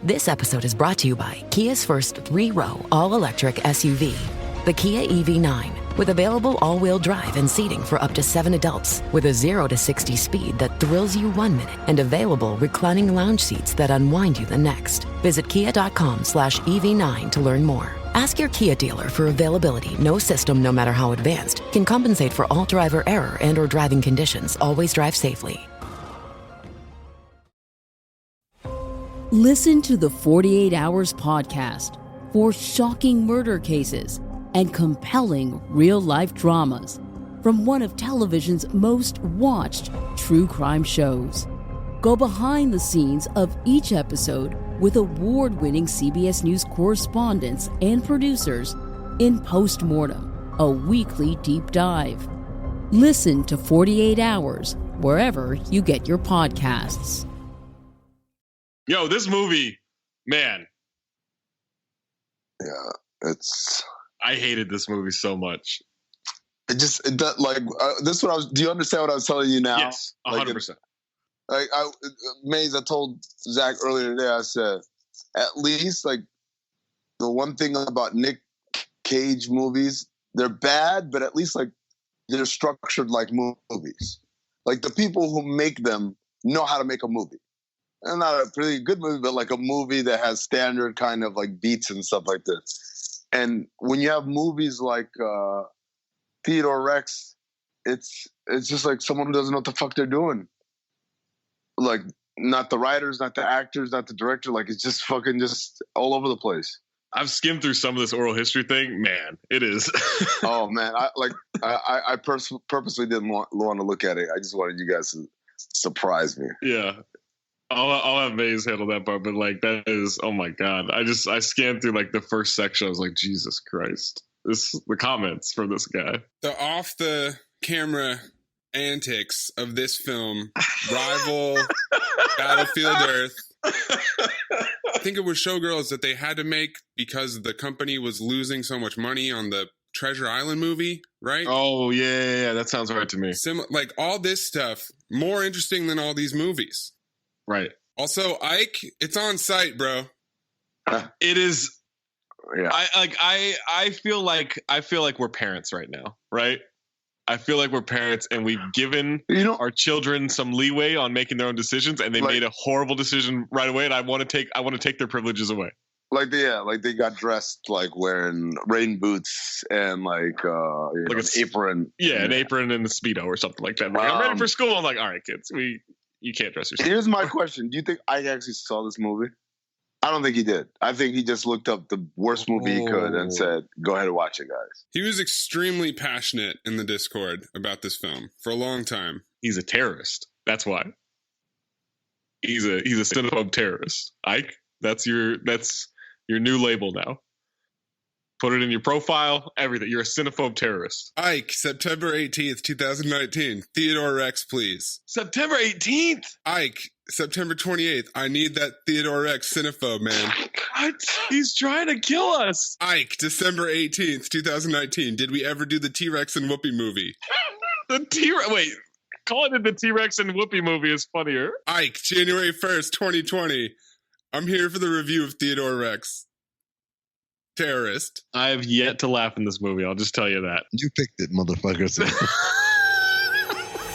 This episode is brought to you by Kia's first 3-row all-electric SUV, the Kia EV9, with available all-wheel drive and seating for up to 7 adults, with a 0 to 60 speed that thrills you 1 minute and available reclining lounge seats that unwind you the next. Visit kia.com/EV9 to learn more. Ask your Kia dealer for availability. No system, no matter how advanced, can compensate for all driver error and or driving conditions. Always drive safely. Listen to the 48 Hours podcast for shocking murder cases and compelling real-life dramas from one of television's most watched true crime shows. Go behind the scenes of each episode with award-winning CBS News correspondents and producers in Postmortem, a weekly deep dive. Listen to 48 Hours wherever you get your podcasts. Yo, this movie, man. Yeah, I hated this movie so much. This is what I was. Do you understand what I was telling you now? Yes, 100%. Maze, I told Zach earlier today, I said, at least, like, the one thing about Nick Cage movies, they're bad, but at least, like, they're structured like movies. Like, the people who make them know how to make a movie. And not a pretty good movie, but like a movie that has standard kind of like beats and stuff like this. And when you have movies like Theodore Rex, it's just like someone who doesn't know what the fuck they're doing. Like, not the writers, not the actors, not the director. Like, it's just fucking just all over the place. I've skimmed through some of this oral history thing. Man, it is. Oh man, I purposely didn't want to look at it. I just wanted you guys to surprise me. Yeah. I'll have Maze handle that part, but like that is, oh my god! I scanned through like the first section. I was like, Jesus Christ! The comments from this guy. The off the camera antics of this film rival Battlefield Earth. I think it was Showgirls that they had to make because the company was losing so much money on the Treasure Island movie, right? Oh yeah, that sounds right to me. Like all this stuff, more interesting than all these movies. Right. Also, Ike, it's on site, bro. It is. Yeah. I feel like we're parents right now, right? I feel like we're parents, and we've given our children some leeway on making their own decisions, and they made a horrible decision right away. And I want to take their privileges away. Like they got dressed like wearing rain boots and like an apron. Yeah, an apron and a Speedo or something like that. Like, I'm ready for school. I'm like, all right, kids, you can't dress yourself. Here's my question. Do you think I actually saw this movie? I don't think he did. I think he just looked up the worst movie he could and said, go ahead and watch it, guys. He was extremely passionate in the Discord about this film for a long time. He's a terrorist. That's why. He's a Cinephobe terrorist. Ike, that's your new label now. Put it in your profile, everything. You're a Cinephobe terrorist. Ike, September 18th, 2019. Theodore Rex, please. September 18th? Ike, September 28th. I need that Theodore Rex Cinephobe, man. What? He's trying to kill us. Ike, December 18th, 2019. Did we ever do the T-Rex and Whoopi movie? Wait, calling it the T-Rex and Whoopi movie is funnier. Ike, January 1st, 2020. I'm here for the review of Theodore Rex. Terrorist. I have yet to laugh in this movie. I'll just tell you that. You picked it, motherfuckers.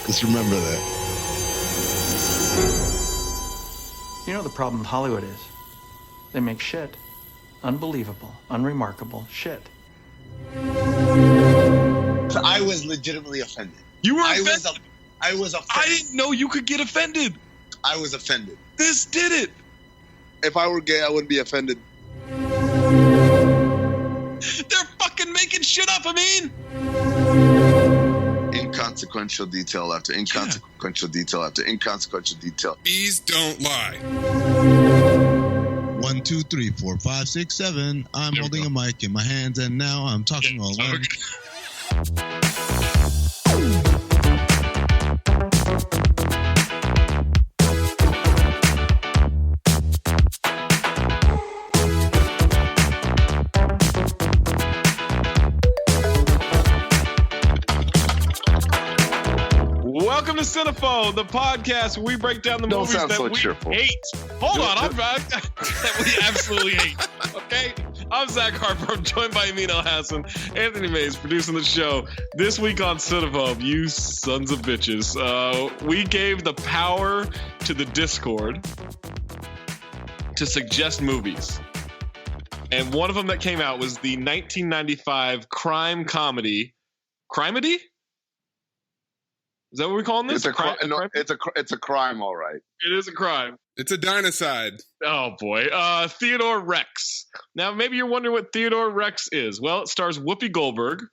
Just remember that. You know the problem with Hollywood is? They make shit. Unbelievable, unremarkable shit. I was legitimately offended. You were offended? I was offended. I didn't know you could get offended. I was offended. This did it. If I were gay, I wouldn't be offended. They're fucking making shit up, I mean. Inconsequential detail after inconsequential detail after inconsequential detail. Bees don't lie. 1, 2, 3, 4, 5, 6, 7. I'm holding a mic in my hands, and now I'm talking all alone. Welcome to Cinephobe, the podcast where we break down the movies that we hate. Hold on, I'm back. That we absolutely hate. Okay? I'm Zach Harper. I'm joined by Amin El-Hassan, Anthony Mays, producing the show. This week on Cinephobe, you sons of bitches, we gave the power to the Discord to suggest movies. And one of them that came out was the 1995 crime comedy. Crimedy? Is that what we're calling this? It's a crime, all right. It is a crime. It's a dinocide. Oh, boy. Theodore Rex. Now, maybe you're wondering what Theodore Rex is. Well, it stars Whoopi Goldberg,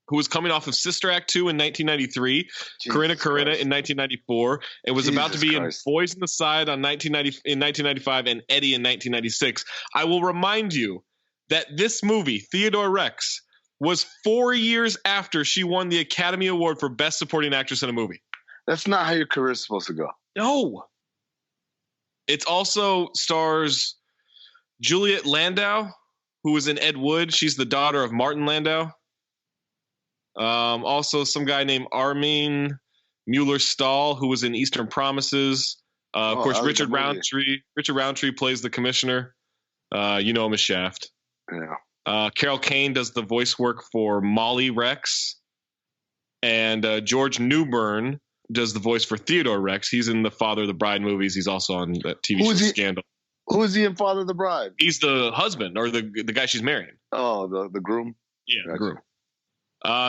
who was coming off of Sister Act 2 in 1993, Corinna in 1994, and was about to be in Boys in the Side in 1995, and Eddie in 1996. I will remind you that this movie, Theodore Rex, was 4 years after she won the Academy Award for Best Supporting Actress in a Movie. That's not how your career is supposed to go. No. It also stars Juliet Landau, who was in Ed Wood. She's the daughter of Martin Landau. Also, some guy named Armin Mueller-Stahl, who was in Eastern Promises. Of course, Richard Roundtree. Richard Roundtree plays the commissioner. You know him as Shaft. Yeah. Carol Kane does the voice work for Molly Rex. And George Newbern does the voice for Theodore Rex. He's in the Father of the Bride movies. He's also on that TV show Scandal. Who is he in Father of the Bride? He's the husband, or the guy she's marrying. Oh, the groom? Yeah, the groom.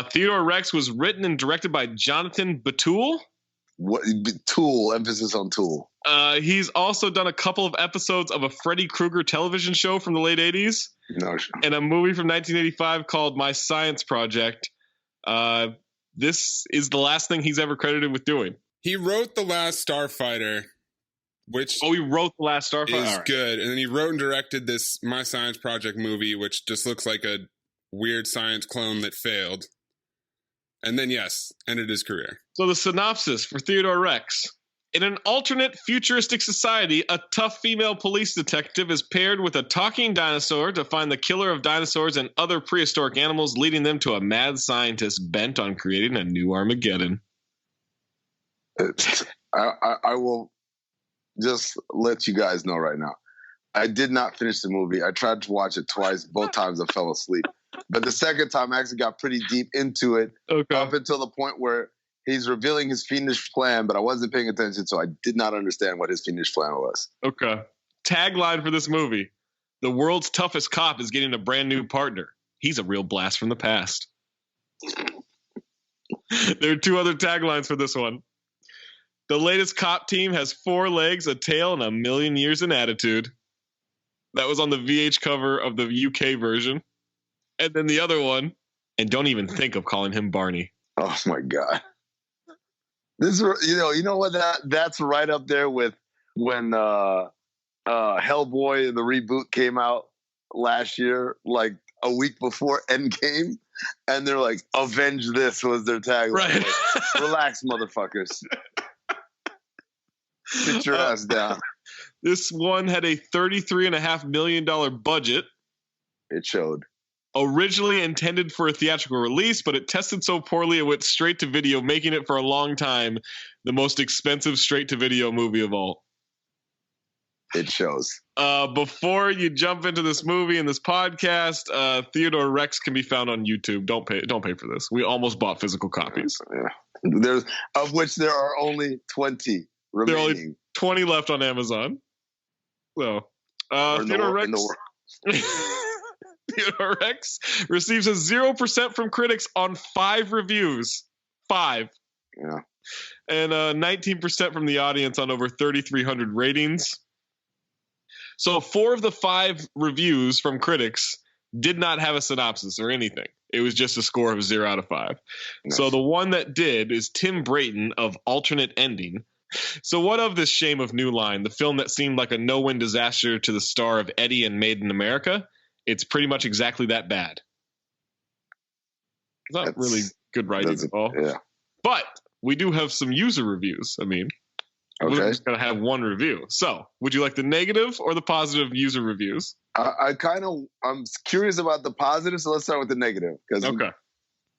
Theodore Rex was written and directed by Jonathan Batul. What Tool? Emphasis on Tool. He's also done a couple of episodes of a Freddy Krueger television show from the late 80s. No. And a movie from 1985 called My Science Project. This is the last thing he's ever credited with doing. He wrote The Last Starfighter, which he wrote The Last Starfighter. Is good. And then he wrote and directed this My Science Project movie, which just looks like a weird science clone that failed. And then, yes, ended his career. So the synopsis for Theodore Rex. In an alternate futuristic society, a tough female police detective is paired with a talking dinosaur to find the killer of dinosaurs and other prehistoric animals, leading them to a mad scientist bent on creating a new Armageddon. I will just let you guys know right now. I did not finish the movie. I tried to watch it twice. Both times I fell asleep. But the second time I actually got pretty deep into it, up until the point where he's revealing his fiendish plan, but I wasn't paying attention, so I did not understand what his fiendish plan was. Okay. Tagline for this movie. The world's toughest cop is getting a brand new partner. He's a real blast from the past. There are two other taglines for this one. The latest cop team has 4 legs, a tail, and a million years in attitude. That was on the VH cover of the UK version. And then the other one, and don't even think of calling him Barney. Oh my God. This, you know what, that's right up there with when Hellboy, the reboot, came out last year, like a week before Endgame, and they're like, "Avenge this" was their tagline. Right. Like, relax, motherfuckers. Sit your ass down. This one had a $33.5 million budget. It showed. Originally intended for a theatrical release, but it tested so poorly it went straight to video, making it for a long time the most expensive straight-to-video movie of all. It shows. Before you jump into this movie and this podcast, Theodore Rex can be found on YouTube. Don't pay for this. We almost bought physical copies. Yeah. Of which there are only 20 remaining. There are only 20 left on Amazon. So, Theodore Rex. Theodore Rex receives a 0% from critics on 5 reviews. 5. Yeah. And 19% from the audience on over 3,300 ratings. So 4 of the 5 reviews from critics did not have a synopsis or anything. It was just a score of 0 out of 5. Nice. So the one that did is Tim Brayton of Alternate Ending. So what of this Shame of New Line, the film that seemed like a no-win disaster to the star of Eddie and Made in America? It's pretty much exactly that bad. It's not really good writing at all. Yeah. But we do have some user reviews. I mean, we're just going to have one review. So would you like the negative or the positive user reviews? I'm curious about the positive, so let's start with the negative. Because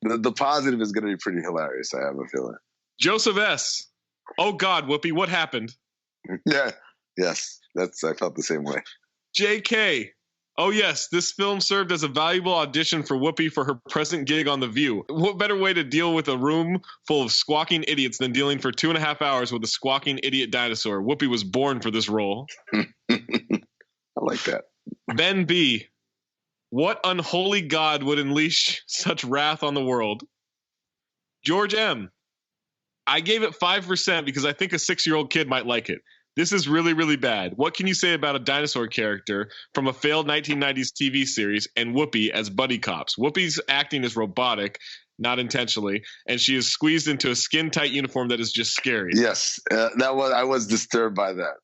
the positive is going to be pretty hilarious, I have a feeling. Joseph S. Oh God, Whoopi, what happened? Yeah. Yes. I felt the same way. JK. Oh yes, this film served as a valuable audition for Whoopi for her present gig on The View. What better way to deal with a room full of squawking idiots than dealing for 2.5 hours with a squawking idiot dinosaur? Whoopi was born for this role. I like that. Ben B. What unholy god would unleash such wrath on the world? George M. I gave it 5% because I think a 6-year-old kid might like it. This is really, really bad. What can you say about a dinosaur character from a failed 1990s TV series and Whoopi as buddy cops? Whoopi's acting is robotic, not intentionally, and she is squeezed into a skin-tight uniform that is just scary. Yes, I was disturbed by that.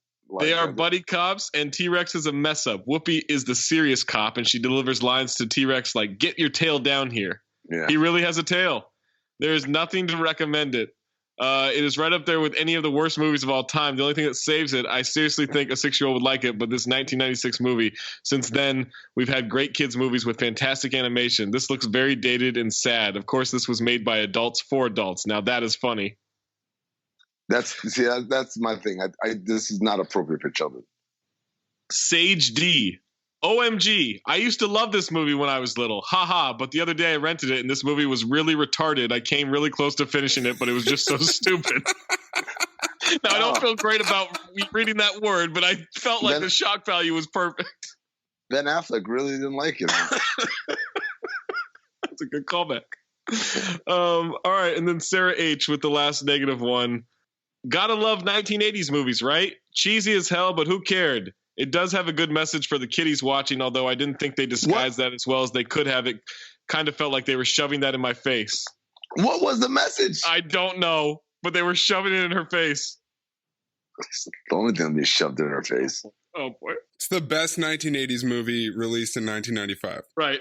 They are buddy cops, and T-Rex is a mess-up. Whoopi is the serious cop, and she delivers lines to T-Rex like, get your tail down here. Yeah. He really has a tail. There is nothing to recommend it. It is right up there with any of the worst movies of all time. The only thing that saves it, I seriously think a 6-year-old would like it, but this 1996 movie, since then, we've had great kids movies with fantastic animation. This looks very dated and sad. Of course, this was made by adults for adults. Now, that is funny. That's my thing. This is not appropriate for children. Sage D. OMG, I used to love this movie when I was little. Haha, but the other day I rented it and this movie was really retarded. I came really close to finishing it, but it was just so stupid. Now, I don't feel great about reading that word, but I felt like the shock value was perfect. Ben Affleck really didn't like it. That's a good callback. All right, and then Sarah H. with the last negative one. Gotta love 1980s movies, right? Cheesy as hell, but who cared? It does have a good message for the kiddies watching, although I didn't think they disguised that as well as they could have. It kind of felt like they were shoving that in my face. What was the message? I don't know, but they were shoving it in her face. It's the only thing that be shoved in her face. Oh, boy. It's the best 1980s movie released in 1995. Right.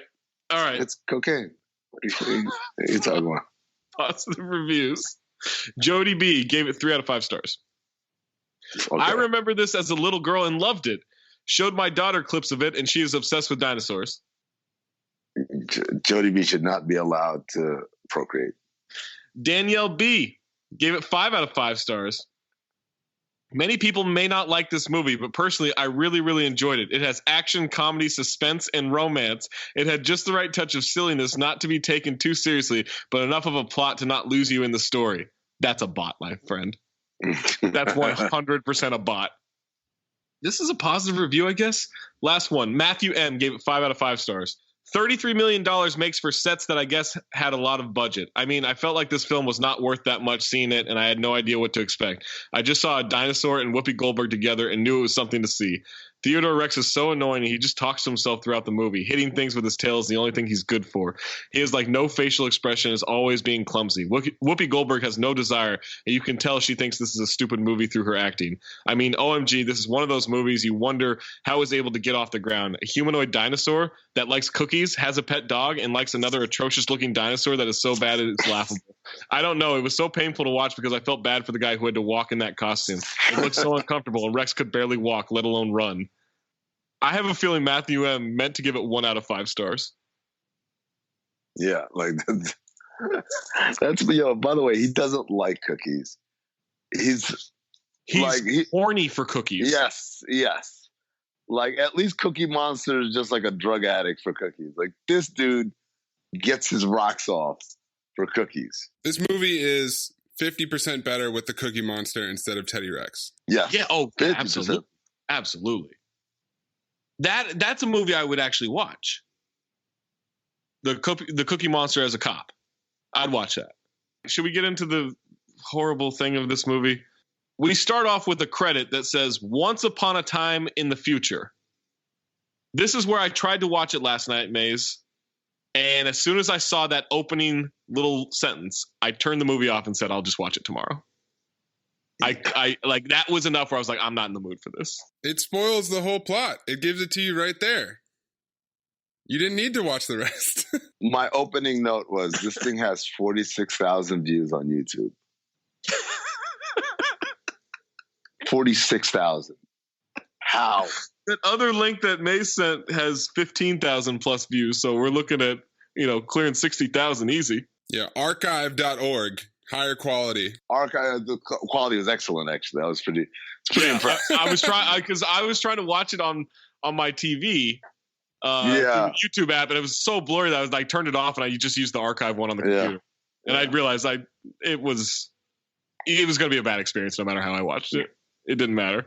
All right. It's cocaine. What are you talking about? Positive reviews. Jody B. gave it 3 out of 5 stars. Okay. I remember this as a little girl and loved it. Showed my daughter clips of it, and she is obsessed with dinosaurs. Jody B should not be allowed to procreate. Danielle B gave it 5 out of 5 stars. Many people may not like this movie, but personally, I really, really enjoyed it. It has action, comedy, suspense, and romance. It had just the right touch of silliness not to be taken too seriously, but enough of a plot to not lose you in the story. That's a bot, my friend. That's 100% a bot. This is a positive review, I guess. Last one. Matthew M gave it 5 out of 5 stars. $33 million makes for sets that I guess had a lot of budget. I mean, I felt like this film was not worth that much seeing it, and I had no idea what to expect. I just saw a dinosaur and Whoopi Goldberg together and knew it was something to see. Theodore Rex is so annoying, and he just talks to himself throughout the movie. Hitting things with his tail is the only thing he's good for. He has like no facial expression, is always being clumsy. Whoopi Goldberg has no desire, and you can tell she thinks this is a stupid movie through her acting. I mean, OMG, this is one of those movies you wonder how it's able to get off the ground. A humanoid dinosaur that likes cookies, has a pet dog, and likes another atrocious-looking dinosaur that is so bad it's laughable. I don't know. It was so painful to watch because I felt bad for the guy who had to walk in that costume. It looked so uncomfortable, and Rex could barely walk, let alone run. I have a feeling Matthew M meant to give it 1 out of 5 stars. Yeah, like that's by the way, he doesn't like cookies. He's like horny for cookies. Yes. Like at least Cookie Monster is just like a drug addict for cookies. Like this dude gets his rocks off for cookies. This movie is 50% better with the Cookie Monster instead of Teddy Rex. Yeah. Yeah. Oh, 50%. Absolutely. That's a movie I would actually watch. The Cookie Monster as a cop. I'd watch that. Should we get into the horrible thing of this movie? We start off with a credit that says, Once Upon a Time in the Future. This is where I tried to watch it last night, Maze. And as soon as I saw that opening little sentence, I turned the movie off and said, I'll just watch it tomorrow. I like that was enough where I was like, I'm not in the mood for this. It spoils the whole plot. It gives it to you right there. You didn't need to watch the rest. My opening note was this thing has 46,000 views on YouTube. 46,000. How? That other link that May sent has 15,000 plus views, so we're looking at, clearing 60,000 easy. Yeah, archive.org Higher quality. Archive, the quality was excellent. Actually, that was pretty impressive. I was trying to watch it on my TV. Through the YouTube app, and it was so blurry that I turned it off, and I just used the archive one on the computer. And I realized it was going to be a bad experience no matter how I watched it. It didn't matter.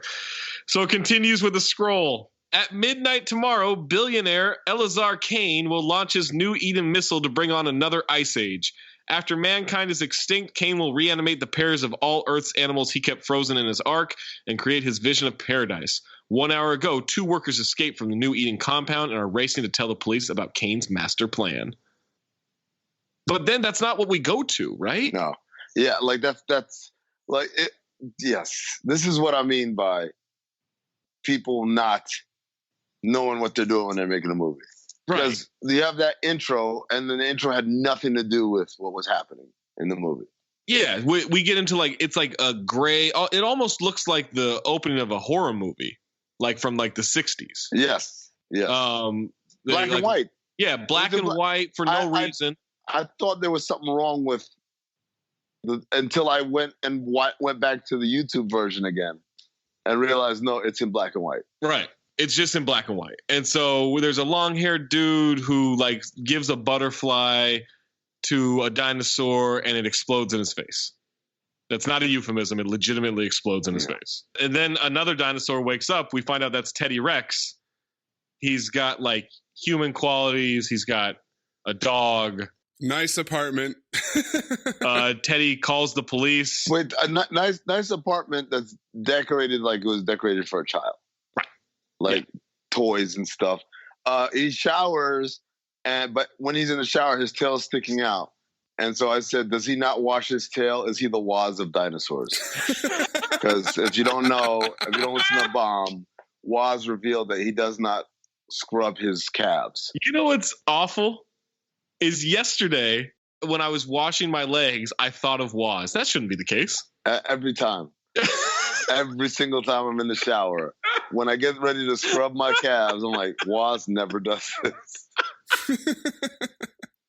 So it continues with a scroll. At midnight tomorrow, billionaire Elazar Kane will launch his new Eden missile to bring on another ice age. After mankind is extinct, Kane will reanimate the pairs of all Earth's animals he kept frozen in his ark and create his vision of paradise. 1 hour ago, 2 workers escaped from the new Eden compound and are racing to tell the police about Kane's master plan. But then that's not what we go to, right? No. Yeah, like that's like it. Yes, this is what I mean by people not knowing what they're doing when they're making a movie. Because you have that intro, and then the intro had nothing to do with what was happening in the movie. Yeah, we get into it's like a gray. It almost looks like the opening of a horror movie, like from like the 60s. Yes. Black and white. Yeah, black and white for no reason. I thought there was something wrong with until I went back to the YouTube version again and realized, no, it's in black and white. Right. It's just in black and white. And so there's a long-haired dude who like gives a butterfly to a dinosaur and it explodes in his face. That's not a euphemism. It legitimately explodes in his face. And then another dinosaur wakes up. We find out that's Teddy Rex. He's got like human qualities. He's got a dog. Nice apartment. Teddy calls the police. Wait, a nice apartment that's decorated like it was decorated for a child. Like toys and stuff. He showers, but when he's in the shower, his tail's sticking out. And so I said, does he not wash his tail? Is he the Woz of dinosaurs? Because if you don't know, if you don't listen to Bomb, Woz revealed that he does not scrub his calves. You know what's awful? Is yesterday, when I was washing my legs, I thought of Woz. That shouldn't be the case. Every time. Every single time I'm in the shower. When I get ready to scrub my calves, I'm like, Woz never does this.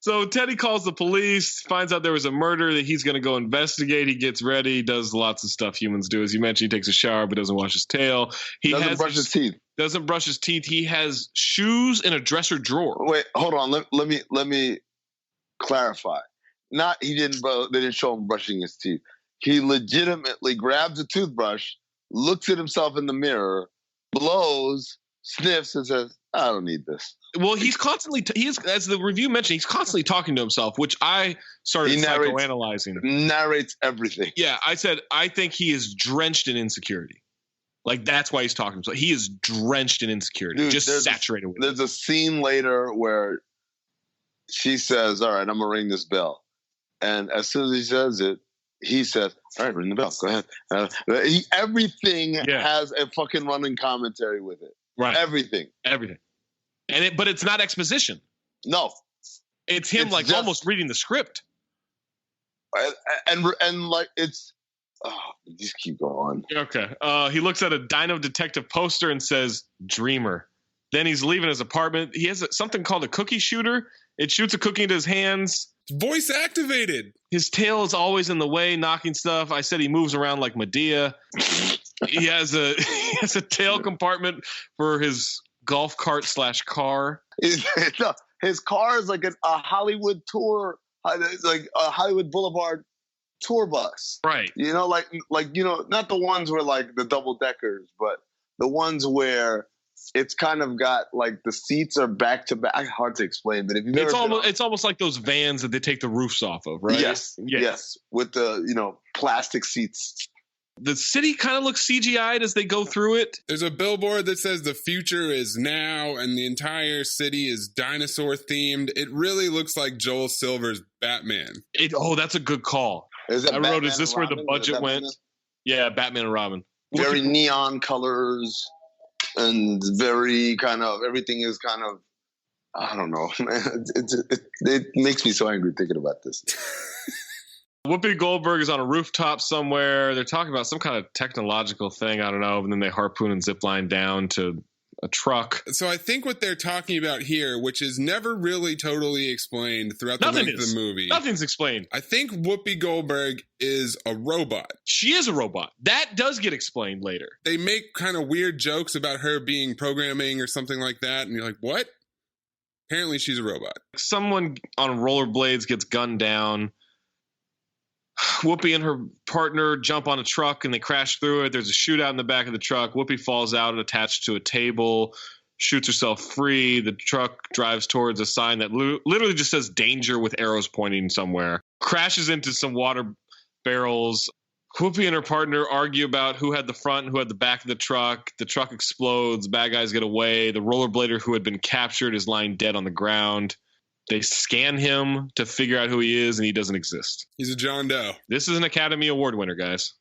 So Teddy calls the police, finds out there was a murder that he's going to go investigate. He gets ready, does lots of stuff humans do. As you mentioned, he takes a shower but doesn't wash his tail. He doesn't brush his teeth. Doesn't brush his teeth. He has shoes in a dresser drawer. Wait, hold on. Let me clarify. They didn't show him brushing his teeth. He legitimately grabs a toothbrush, looks at himself in the mirror, blows, sniffs, and says, I don't need this. Well, he's constantly, as the review mentioned, he's constantly talking to himself, which I started psychoanalyzing. Narrates everything. Yeah, I said, I think he is drenched in insecurity. Like, that's why he's talking to himself. He is drenched in insecurity, just saturated with it. There's a scene later where she says, all right, I'm going to ring this bell. And as soon as he says it, he says, all right, ring the bell. Go ahead. Everything has a fucking running commentary with it. Right. Everything. But it's not exposition. No. It's him just almost reading the script. And like it's just keep going. Okay. He looks at a Dino Detective poster and says, Dreamer. Then he's leaving his apartment. He has something called a cookie shooter. It shoots a cookie into his hands. Voice activated. His tail is always in the way, knocking stuff. I said he moves around like Medea. He has a tail compartment for his golf cart / car. His car is like a Hollywood tour, like a Hollywood Boulevard tour bus. Right. You know, like not the ones where like the double deckers, but the ones where it's kind of got like the seats are back to back. Hard to explain, but if you've it's almost like those vans that they take the roofs off of, right? Yes. With the plastic seats. The city kind of looks CGI'd as they go through it. There's a billboard that says the future is now, and the entire city is dinosaur themed. It really looks like Joel Silver's Batman. That's a good call. Is this where the budget went? Yeah, Batman and Robin. Very neon colors. And very kind of everything is kind of, I don't know. It makes me so angry thinking about this. Whoopi Goldberg is on a rooftop somewhere. They're talking about some kind of technological thing. I don't know. And then they harpoon and zip line down to a truck. So I think what they're talking about here, which is never really totally explained throughout the length of the movie. Nothing's explained. I think Whoopi Goldberg is a robot. She is a robot. That does get explained later. They make kind of weird jokes about her being programming or something like that. And you're like, what? Apparently she's a robot. Someone on rollerblades gets gunned down. Whoopi and her partner jump on a truck and they crash through it. There's a shootout in the back of the truck. Whoopi falls out and attached to a table, shoots herself free. The truck drives towards a sign that literally just says danger with arrows pointing somewhere. Crashes into some water barrels. Whoopi and her partner argue about who had the front and who had the back of the truck. The truck explodes. Bad guys get away. The rollerblader who had been captured is lying dead on the ground. They scan him to figure out who he is, and he doesn't exist. He's a John Doe. This is an Academy Award winner, guys.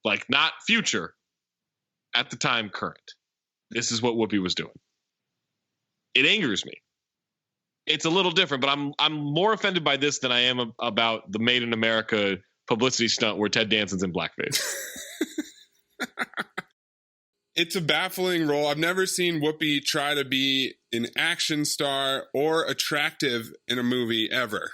Like, not future. At the time, current. This is what Whoopi was doing. It angers me. It's a little different, but I'm more offended by this than I am about the Made in America publicity stunt where Ted Danson's in blackface. It's a baffling role. I've never seen Whoopi try to be an action star or attractive in a movie ever.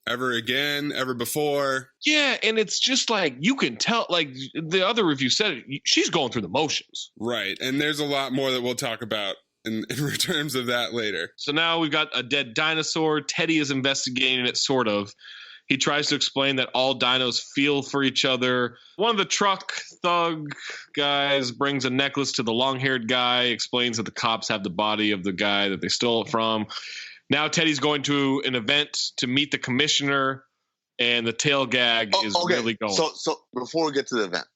Ever again, ever before. Yeah, and it's just like, you can tell, like the other review said, she's going through the motions. Right, and there's a lot more that we'll talk about in terms of that later. So now we've got a dead dinosaur. Teddy is investigating it, sort of. He tries to explain that all dinos feel for each other. One of the truck thug guys brings a necklace to the long-haired guy, explains that the cops have the body of the guy that they stole it from. Now Teddy's going to an event to meet the commissioner, and the tail gag is really going. So before we get to the event,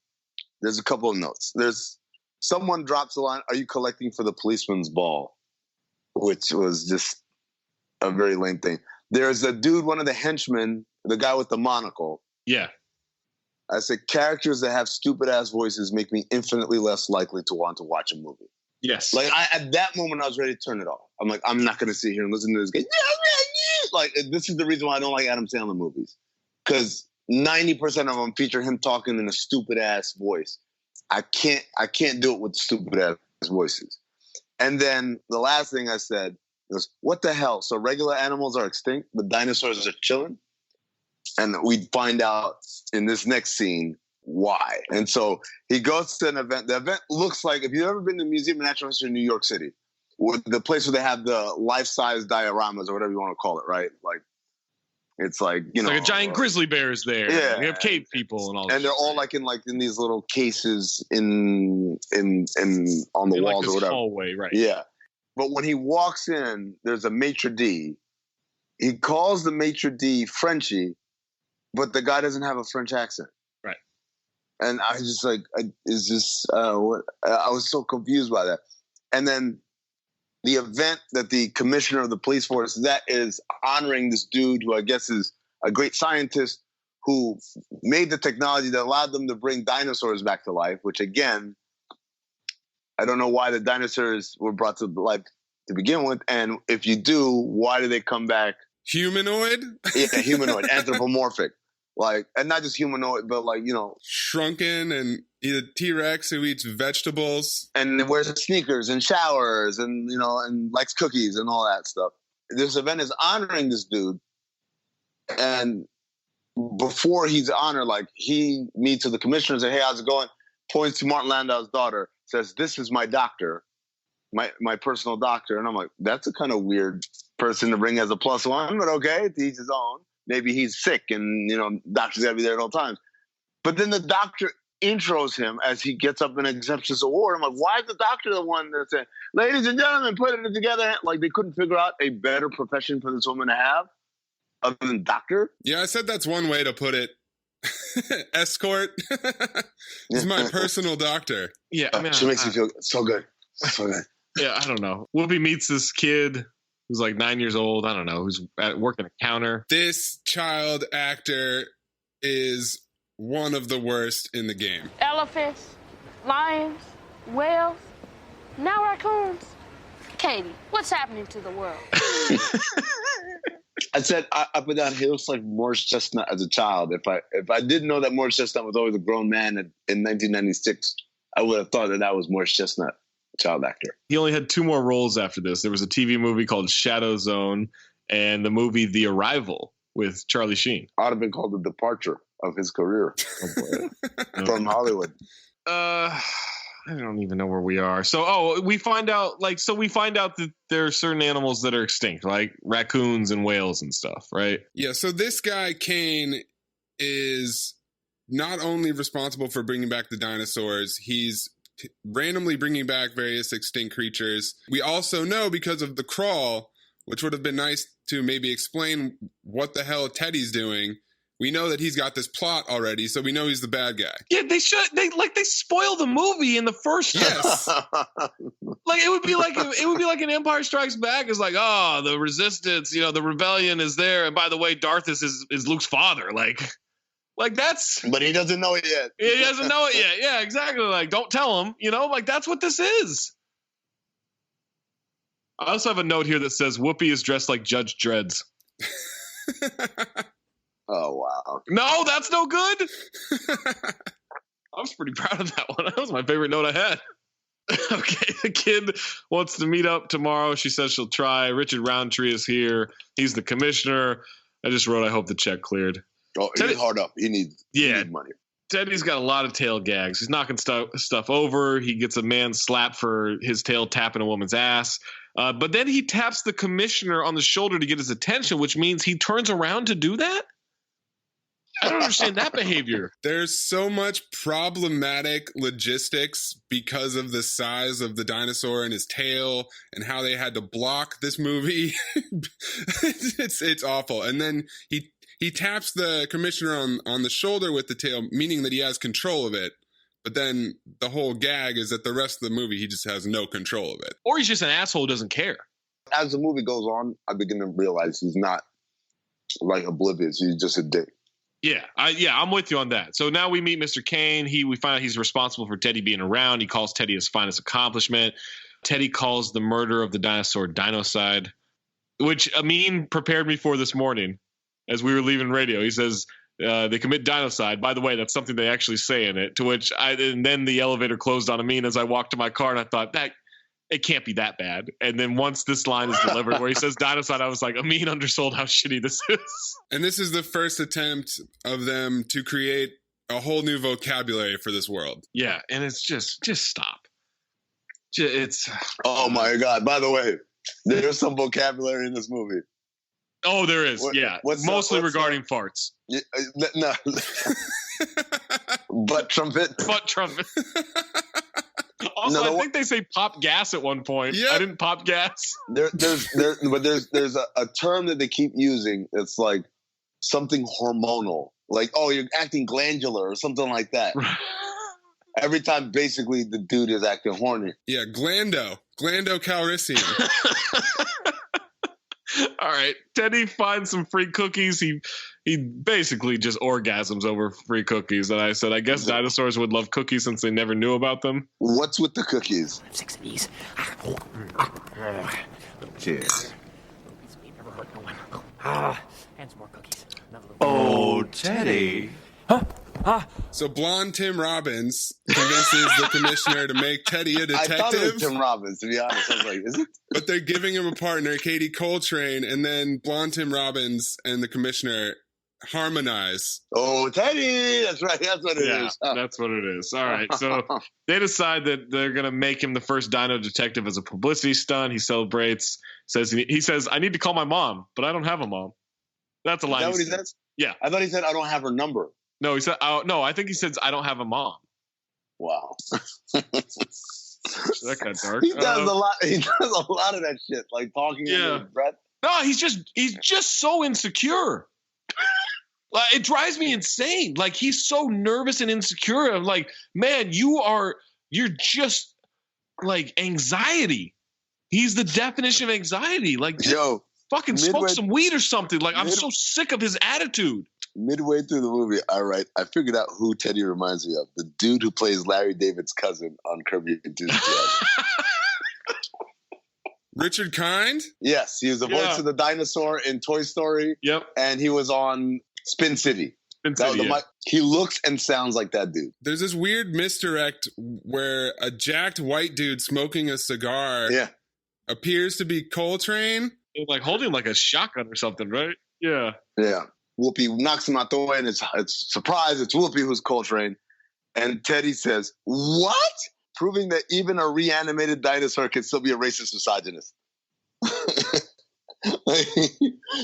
there's a couple of notes. There's someone drops the line, "Are you collecting for the policeman's ball?" Which was just a very lame thing. There's a dude, one of the henchmen, the guy with the monocle. Yeah. I said, characters that have stupid ass voices make me infinitely less likely to want to watch a movie. Yes. Like at that moment, I was ready to turn it off. I'm like, I'm not going to sit here and listen to this guy. Like, this is the reason why I don't like Adam Sandler movies. Because 90% of them feature him talking in a stupid ass voice. I can't do it with stupid ass voices. And then the last thing I said was, what the hell? So regular animals are extinct, but dinosaurs are chilling? And we find out in this next scene why. And so he goes to an event. The event looks like, if you've ever been to the Museum of Natural History in New York City, the place where they have the life-size dioramas or whatever you want to call it, right? Like, it's like, you know, like a giant grizzly bear is there. Yeah. We have cave people and all that. And they're all like in these little cases in on the in walls like or whatever. Hallway, right. Yeah. But when he walks in, there's a maitre d'. He calls the maitre d' Frenchie, but the guy doesn't have a French accent. Right. And I was just like, is this what? I was so confused by that. And then the event that the commissioner of the police force, that is honoring this dude who I guess is a great scientist who made the technology that allowed them to bring dinosaurs back to life, which again, I don't know why the dinosaurs were brought to life to begin with. And if you do, why do they come back? Humanoid? Yeah, humanoid, anthropomorphic. Like, and not just humanoid, but like, you know, shrunken, and he's a T-Rex who eats vegetables. And wears sneakers and showers and, you know, and likes cookies and all that stuff. This event is honoring this dude. And before he's honored, like, he meets with the commissioner and says, hey, how's it going? Points to Martin Landau's daughter, says, this is my doctor, my personal doctor. And I'm like, that's a kind of weird person to bring as a plus one, but okay, to each his own. Maybe he's sick and, you know, doctor's got to be there at all times. But then the doctor intros him as he gets up and accepts his award. I'm like, why is the doctor the one that said, ladies and gentlemen, put it together? Like, they couldn't figure out a better profession for this woman to have other than doctor? Yeah, I said that's one way to put it. Escort. He's my personal doctor. Yeah, I mean, she makes me feel so good. So good. Yeah, I don't know. Whoopi meets this kid who's like 9 years old. I don't know. Who's working a counter. This child actor is one of the worst in the game. Elephants, lions, whales, now raccoons. Katie, what's happening to the world? I said up and down, he looks like Morris Chestnut as a child. If I didn't know that Morris Chestnut was always a grown man in 1996, I would have thought that was Morris Chestnut. child actor. He only had 2 more roles after this. There was a TV movie called Shadow Zone and the movie The Arrival with Charlie Sheen. Ought to have been called the departure of his career from Hollywood. I don't even know where we are. So, we find out that there are certain animals that are extinct, like raccoons and whales and stuff, right? Yeah. So this guy, Kane, is not only responsible for bringing back the dinosaurs, he's randomly bringing back various extinct creatures. We also know because of the crawl, which would have been nice to maybe explain what the hell Teddy's doing. We know that he's got this plot already, so we know he's the bad guy. Yeah, they spoil the movie in the first. Yes. Like it would be like an Empire Strikes Back is like, oh, the resistance, the rebellion is there, and by the way, Darth is Luke's father. Like that's. But he doesn't know it yet. He doesn't know it yet. Yeah, exactly. Like, don't tell him. Like that's what this is. I also have a note here that says Whoopi is dressed like Judge Dredd's. Oh, wow. No, that's no good. I was pretty proud of that one. That was my favorite note I had. Okay, the kid wants to meet up tomorrow. She says she'll try. Richard Roundtree is here. He's the commissioner. I just wrote, I hope the check cleared. Oh, he's hard up. He needs money. Teddy's got a lot of tail gags. He's knocking stuff over. He gets a man slapped for his tail tapping a woman's ass. But then he taps the commissioner on the shoulder to get his attention, which means he turns around to do that? I don't understand that behavior. There's so much problematic logistics because of the size of the dinosaur and his tail and how they had to block this movie. It's awful. And then he taps the commissioner on the shoulder with the tail, meaning that he has control of it. But then the whole gag is that the rest of the movie, he just has no control of it. Or he's just an asshole who doesn't care. As the movie goes on, I begin to realize he's not like oblivious. He's just a dick. Yeah, I'm with you on that. So now we meet Mr. Kane. We find out he's responsible for Teddy being around. He calls Teddy his finest accomplishment. Teddy calls the murder of the dinosaur dinocide, which Amin prepared me for this morning as we were leaving radio. He says they commit dinocide. By the way, that's something they actually say in it. To which and then the elevator closed on Amin as I walked to my car, and I thought that it can't be that bad. And then once this line is delivered where he says dinocide, I was like, Amin undersold how shitty this is. And this is the first attempt of them to create a whole new vocabulary for this world. Yeah, and it's just stop. It's oh my God. By the way, there's some vocabulary in this movie. Oh, there is. Mostly regarding farts. Yeah, no. Butt trumpet. Butt trumpet. Also, I think they say pop gas at one point. Yep. I didn't pop gas. There's a term that they keep using. It's like something hormonal. Like, oh, you're acting glandular or something like that. Every time, basically, the dude is acting horny. Yeah, glando calrissium. All right, Teddy finds some free cookies. He basically just orgasms over free cookies. And I said, I guess dinosaurs would love cookies since they never knew about them. What's with the cookies? I have 6 of these. Cheers. Never hurt no one. And some more cookies. Oh, Teddy. So blonde Tim Robbins convinces the commissioner to make Teddy a detective. I thought it was Tim Robbins, to be honest. I was like, is it? But they're giving him a partner, Katie Coltrane, and then blonde Tim Robbins and the commissioner harmonize. Oh, Teddy! That's right. That's what it is. That's what it is. All right. So they decide that they're going to make him the first dino detective as a publicity stunt. He celebrates. He says, I need to call my mom, but I don't have a mom. That's a line. Is that what he says? Yeah. I thought he said, I don't have her number. No, he said, no, I think he says, I don't have a mom. Wow. That got dark. He does a lot. He does a lot of that shit, like talking under his breath. No, he's just so insecure. Like, it drives me insane. Like, he's so nervous and insecure. I'm like, man, you're just like anxiety. He's the definition of anxiety. Like, yo, fucking smoke some weed or something. Like, I'm so sick of his attitude. Midway through the movie, I figured out who Teddy reminds me of. The dude who plays Larry David's cousin on Curb Your Enthusiasm. Richard Kind? Yes, he was the voice of the dinosaur in Toy Story. Yep. And he was on Spin City. He looks and sounds like that dude. There's this weird misdirect where a jacked white dude smoking a cigar appears to be Coltrane. Like holding like a shotgun or something, right? Yeah. Yeah. Whoopi knocks him out the way, and it's surprise, it's Whoopi who's Coltrane. And Teddy says, "What?" Proving that even a reanimated dinosaur can still be a racist misogynist.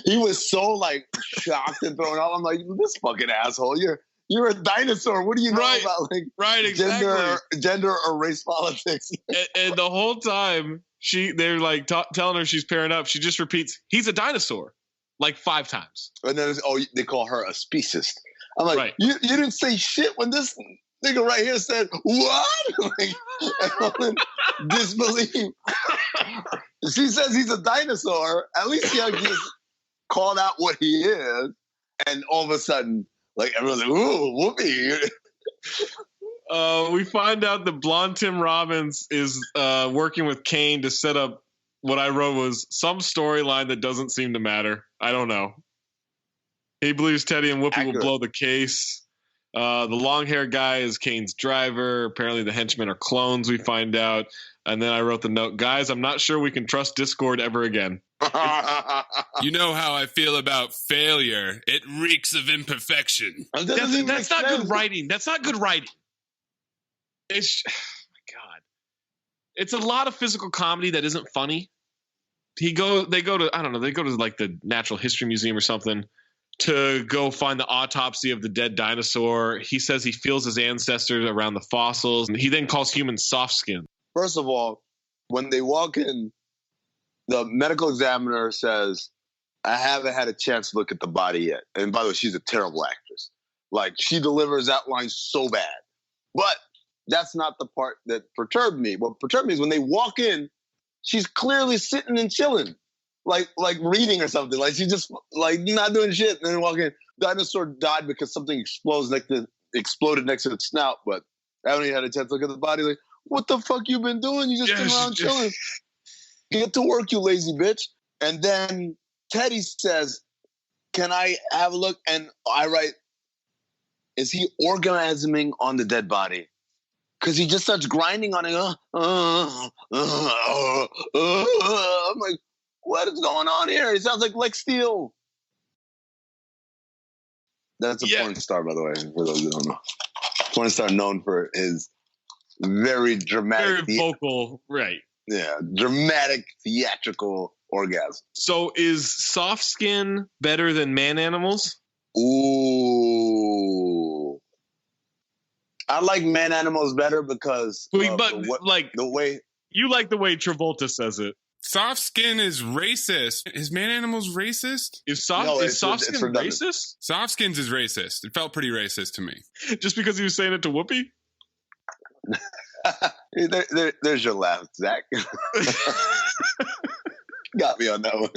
He was so like shocked and thrown out. I'm like, this fucking asshole. You're a dinosaur. What do you know about like exactly. gender or race politics? And the whole time they're like telling her she's pairing up. She just repeats, "He's a dinosaur," like 5 times. And then they call her a speciesist. I'm like, you didn't say shit when this nigga right here said, "What?" Like, and I'm in disbelief. She says he's a dinosaur. At least he just called out what he is. And all of a sudden, like, everyone's like, "Ooh, Whoopi." We find out that Blonde Tim Robbins is working with Kane to set up what I wrote was some storyline that doesn't seem to matter. I don't know. He believes Teddy and Whoopi will blow the case. The long-haired guy is Kane's driver. Apparently the henchmen are clones, we find out. And then I wrote the note, "Guys, I'm not sure we can trust Discord ever again." You know how I feel about failure. It reeks of imperfection. That's not good writing. That's not good writing. It's, oh my God. It's a lot of physical comedy that isn't funny. They go to like the Natural History Museum or something to go find the autopsy of the dead dinosaur. He says he feels his ancestors around the fossils. And he then calls humans soft skin. First of all, when they walk in, the medical examiner says, "I haven't had a chance to look at the body yet." And by the way, she's a terrible actress. Like, she delivers that line so bad. But that's not the part that perturbed me. What perturbed me is when they walk in, she's clearly sitting and chilling. Like reading or something. Like, she's just like not doing shit. And then walk in. Dinosaur died because something exploded next to its snout. But I haven't even had a chance to look at the body. Like, what the fuck you been doing? You just been around chilling. Get to work, you lazy bitch. And then Teddy says, "Can I have a look?" And I write, "Is he orgasming on the dead body?" Because he just starts grinding on it. I'm like, what is going on here? He sounds like Lex Steele. That's a porn star, by the way, for those who don't know. Porn star known for his very dramatic, very vocal, right? Yeah, dramatic theatrical orgasm. So is soft skin better than man animals? Ooh, I like man animals better because the way you like the way Travolta says it. Soft skin is racist. Is man animals racist? Is soft skin racist? Soft skins is racist. It felt pretty racist to me. Just because he was saying it to Whoopi? There's your laugh, Zach. Got me on that one.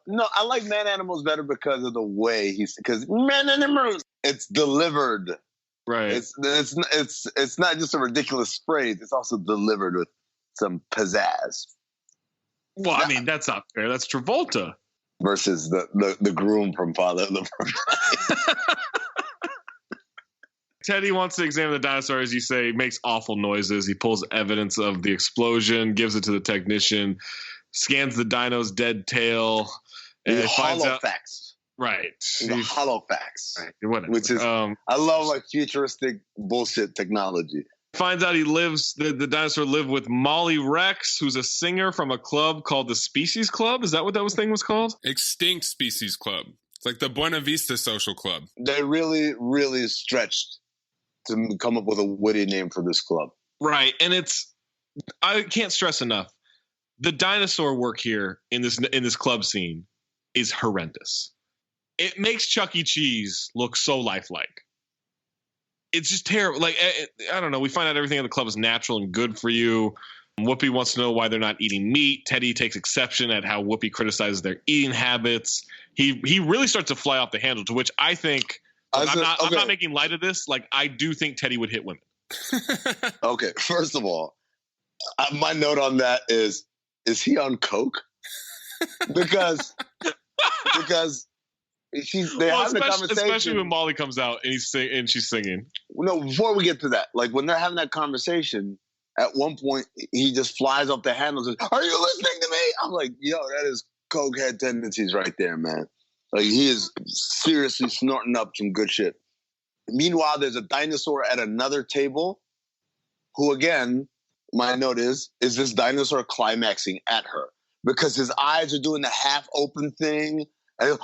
No, I like man animals better because of the way because man animals, it's delivered. Right. It's not just a ridiculous phrase. It's also delivered with some pizzazz. Well, I mean, that's not fair. That's Travolta. Versus the groom from Father of the Bride. Teddy wants to examine the dinosaur, as you say, makes awful noises. He pulls evidence of the explosion, gives it to the technician, scans the dino's dead tail, and finds out facts. Right. The hollow facts. Right. Whatever. Which is, I love like futuristic bullshit technology. Finds out the dinosaur lived with Molly Rex, who's a singer from a club called the Species Club. Is that what that thing was called? Extinct Species Club. It's like the Buena Vista Social Club. They really, really stretched to come up with a witty name for this club. Right. And I can't stress enough. The dinosaur work here in this club scene is horrendous. It makes Chuck E. Cheese look so lifelike. It's just terrible. Like, I don't know. We find out everything at the club is natural and good for you. Whoopi wants to know why they're not eating meat. Teddy takes exception at how Whoopi criticizes their eating habits. He really starts to fly off the handle, to which I think, I'm not making light of this. Like, I do think Teddy would hit women. Okay, first of all, my note on that is he on coke? Because They well, have the conversation. Especially when Molly comes out and she's singing. No, before we get to that, like when they're having that conversation, at one point he just flies off the handle and says, "Are you listening to me?" I'm like, yo, that is cokehead tendencies right there, man. Like he is seriously snorting up some good shit. Meanwhile, there's a dinosaur at another table who, again, my note is this dinosaur climaxing at her because his eyes are doing the half-open thing. And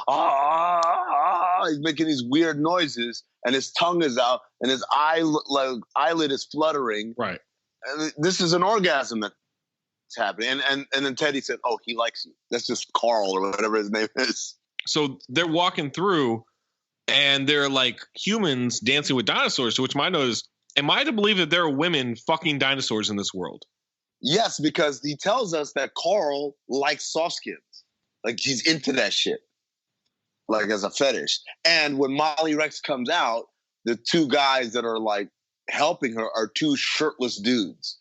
he's making these weird noises, and his tongue is out, and his eyelid is fluttering. Right. And this is an orgasm that's happening. And then Teddy said, "Oh, he likes you." That's just Carl or whatever his name is. So they're walking through, and they're like humans dancing with dinosaurs. To which my note is, am I to believe that there are women fucking dinosaurs in this world? Yes, because he tells us that Carl likes soft skins. Like he's into that shit. Like as a fetish. And when Molly Rex comes out, the two guys that are like helping her are two shirtless dudes.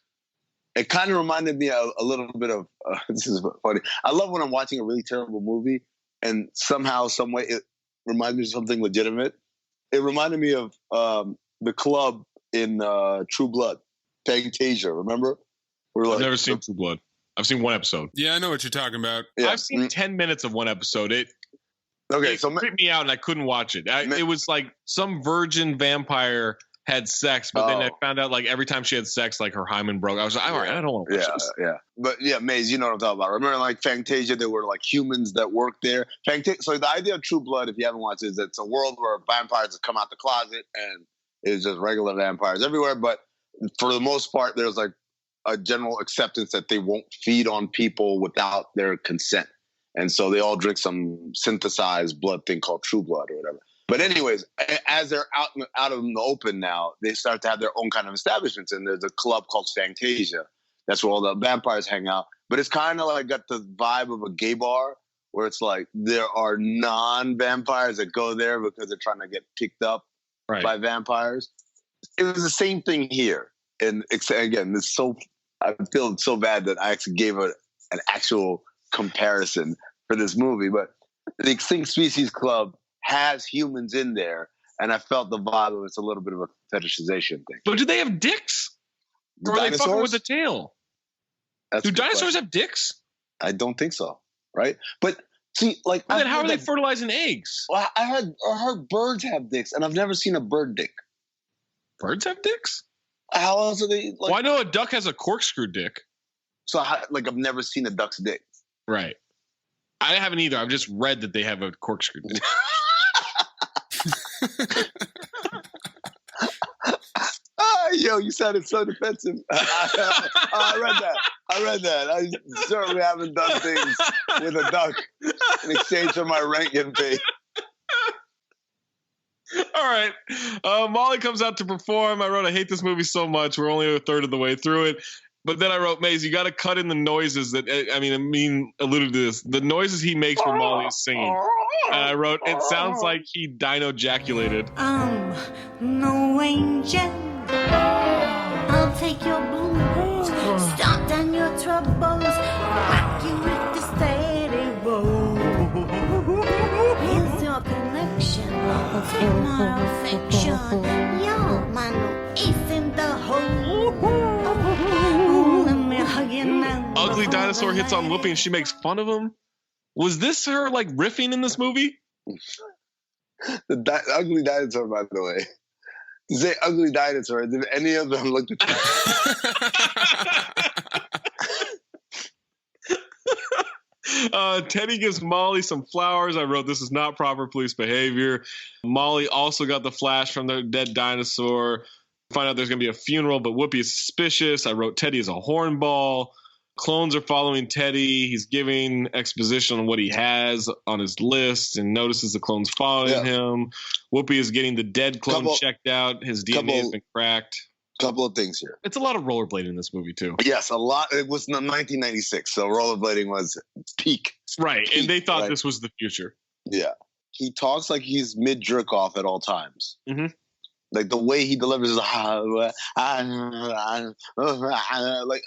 It kind of reminded me a little bit of, this is funny. I love when I'm watching a really terrible movie and somehow, some way it reminds me of something legitimate. It reminded me of the club in True Blood, Fantasia, remember? I've never seen True Blood. I've seen one episode. Yeah, I know what you're talking about. Yeah. I've seen 10 minutes of one episode. It creeped me out and I couldn't watch it. It was like some virgin vampire had sex, but then I found out like every time she had sex, like her hymen broke. I was like, all right, I don't want to watch this. Yeah. But yeah, Maze, you know what I'm talking about. Remember like Fantasia, there were like humans that worked there. So the idea of True Blood, if you haven't watched it, is that it's a world where vampires have come out the closet and it's just regular vampires everywhere. But for the most part, there's like a general acceptance that they won't feed on people without their consent. And so they all drink some synthesized blood thing called True Blood or whatever. But anyways, as they're out of the open now, they start to have their own kind of establishments. And there's a club called Fantasia. That's where all the vampires hang out. But it's kind of like got the vibe of a gay bar where it's like there are non-vampires that go there because they're trying to get picked up by vampires. It was the same thing here. And again, I feel so bad that I actually gave an actual comparison for this movie. But the Extinct Species Club has humans in there, and I felt the vibe of it's a little bit of a fetishization thing. But do they have dicks? Or are they fucking with a tail? Do dinosaurs have dicks? I don't think so. Right? But see, like, then how are they fertilizing eggs? Well, I heard birds have dicks, and I've never seen a bird dick. Birds have dicks? How else are they? Like, well, I know a duck has a corkscrew dick. So, I've never seen a duck's dick. Right. I haven't either. I've just read that they have a corkscrew dick. Yo, you sounded so defensive. I read that. I certainly haven't done things with a duck in exchange for my rent getting paid. All right. Molly comes out to perform. I wrote, I hate this movie so much. We're only a third of the way through it. But then I wrote, Maze, you got to cut in the noises that, alluded to this. The noises he makes when Molly is singing. And I wrote, it sounds like he dino-jaculated. No angel. I'll take your blues. Stop down your troubles. Rock you with the steady bow. Here's your collection of my affection. Your man is in the hole. Ugly Dinosaur hits on Whoopi and she makes fun of him. Was this her like riffing in this movie? The Ugly Dinosaur, by the way. To say Ugly Dinosaur, did any of them look Teddy gives Molly some flowers. I wrote, this is not proper police behavior. Molly also got the flash from the dead dinosaur. Find out there's going to be a funeral, but Whoopi is suspicious. I wrote, Teddy is a hornball. Clones are following Teddy. He's giving exposition on what he has on his list and notices the clones following him. Whoopi is getting the dead clone checked out. His DNA has been cracked. Couple of things here. It's a lot of rollerblading in this movie, too. Yes, a lot. It was 1996, so rollerblading was peak. Right, and they thought this was the future. Yeah. He talks like he's mid-jerk-off at all times. Mm-hmm. Like the way he delivers is like, I'm like,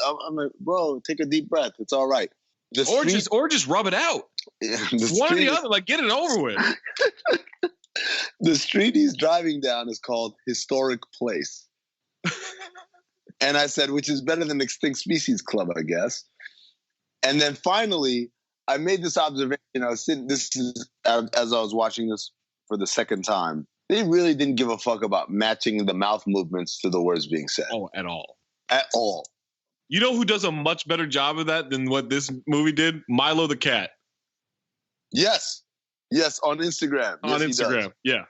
bro, take a deep breath. It's all right. Or just rub it out. Yeah, one or the other, like get it over with. The street he's driving down is called Historic Place. And I said, which is better than Extinct Species Club, I guess. And then finally, I made this observation. This is as I was watching this for the second time. They really didn't give a fuck about matching the mouth movements to the words being said. Oh, at all. At all. You know who does a much better job of that than what this movie did? Milo the cat. Yes, on Instagram. On Instagram, yeah.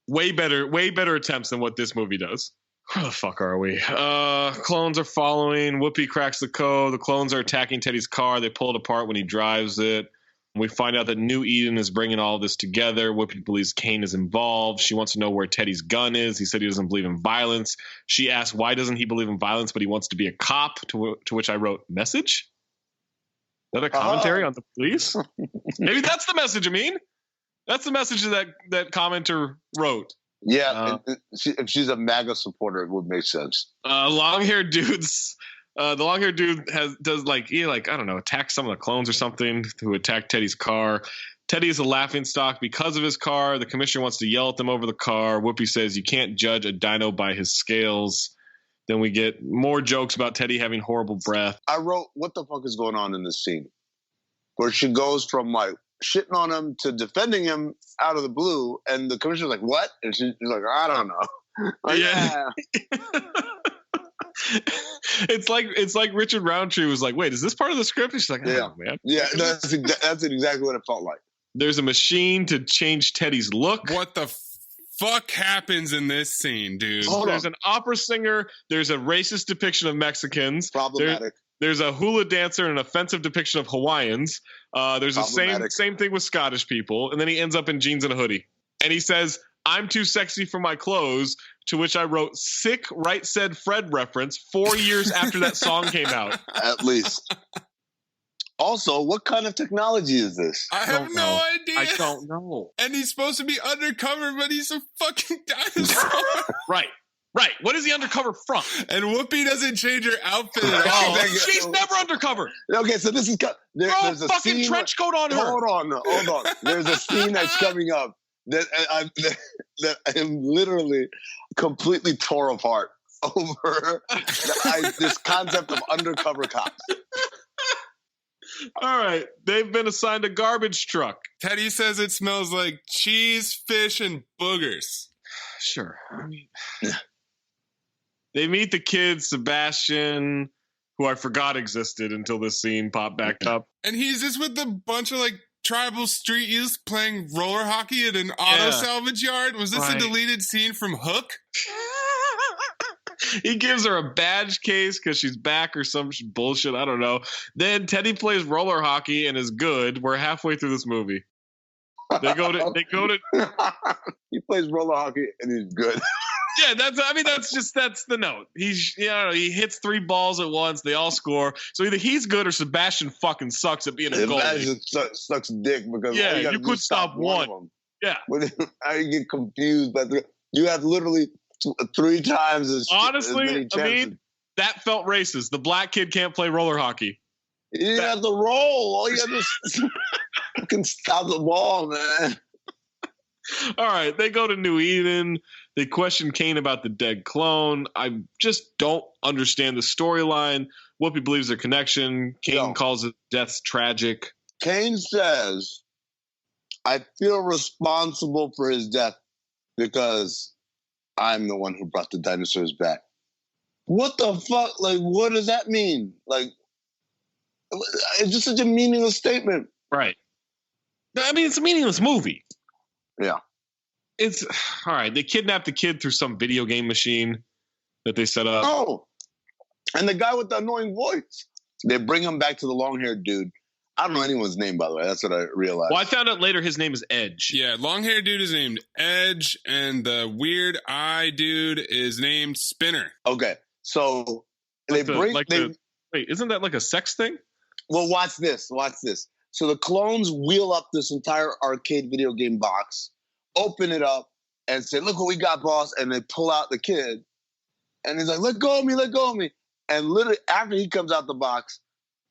Way better attempts than what this movie does. Where the fuck are we? Clones are following. Whoopi cracks the code. The clones are attacking Teddy's car. They pull it apart when he drives it. We find out that New Eden is bringing all this together. Whoopi believes Kane is involved. She wants to know where Teddy's gun is. He said he doesn't believe in violence. She asked why doesn't he believe in violence, but he wants to be a cop, to which I wrote, message? Is that a commentary on the police? Maybe that's the message, That's the message that commenter wrote. Yeah, if she's a MAGA supporter, it would make sense. Long-haired dudes. The long-haired dude does I don't know, attack some of the clones or something who attack Teddy's car. Teddy is a laughingstock because of his car. The commissioner wants to yell at them over the car. Whoopi says you can't judge a dino by his scales. Then we get more jokes about Teddy having horrible breath. I wrote, what the fuck is going on in this scene? Where she goes from like shitting on him to defending him out of the blue, and the commissioner's like, what? And she's like, I don't know. Like, yeah. It's like Richard Roundtree was like, wait, is this part of the script? And she's like, oh, man. Yeah, that's exactly what it felt like. There's a machine to change Teddy's look. What the fuck happens in this scene, dude? There's an opera singer. There's a racist depiction of Mexicans. Problematic. There's a hula dancer and an offensive depiction of Hawaiians. There's the same thing with Scottish people. And then he ends up in jeans and a hoodie. And he says, I'm too sexy for my clothes, to which I wrote, sick Right Said Fred reference 4 years after that song came out. At least. Also, what kind of technology is this? I have no idea. I don't know. And he's supposed to be undercover, but he's a fucking dinosaur. Right. What is he undercover from? And Whoopi doesn't change her outfit at all. She's never undercover. Okay, so this is there's a fucking scene, trench coat on her. Hold on. There's a scene that's coming up that I am literally completely tore apart over this concept of undercover cops. All right, they've been assigned a garbage truck. Teddy says it smells like cheese, fish, and boogers. Sure. They meet the kid, Sebastian, who I forgot existed until this scene popped back up. And he's just with a bunch of tribal street youth playing roller hockey at an auto salvage yard. Was this a deleted scene from Hook? He gives her a badge case because she's back or some bullshit. I don't know. Then Teddy plays roller hockey and is good. We're halfway through this movie. They go to. He plays roller hockey and he's good. Yeah, that's the note. He hits 3 balls at once. They all score. So either he's good or Sebastian fucking sucks at being a goalie. Sebastian sucks dick because you could stop one of them. Yeah. I get confused, but you have literally 3 times as honestly. As many chances. That felt racist. The black kid can't play roller hockey. He didn't have to roll. All you had to fucking stop the ball, man. All right, they go to New Eden. They question Kane about the dead clone. I just don't understand the storyline. Whoopi believes their connection. Kane calls it death's tragic. Kane says, I feel responsible for his death because I'm the one who brought the dinosaurs back. What the fuck? What does that mean? It's just such a meaningless statement. Right. It's a meaningless movie. Yeah. It's all right. They kidnapped the kid through some video game machine that they set up. Oh, and the guy with the annoying voice. They bring him back to the long-haired dude. I don't know anyone's name, by the way. That's what I realized. Well, I found out later his name is Edge. Yeah, long-haired dude is named Edge, and the weird eye dude is named Spinner. Okay, so wait, isn't that like a sex thing? Well, watch this. So the clones wheel up this entire arcade video game box, open it up, and say, look what we got, boss. And they pull out the kid. And he's like, let go of me. And literally after he comes out the box,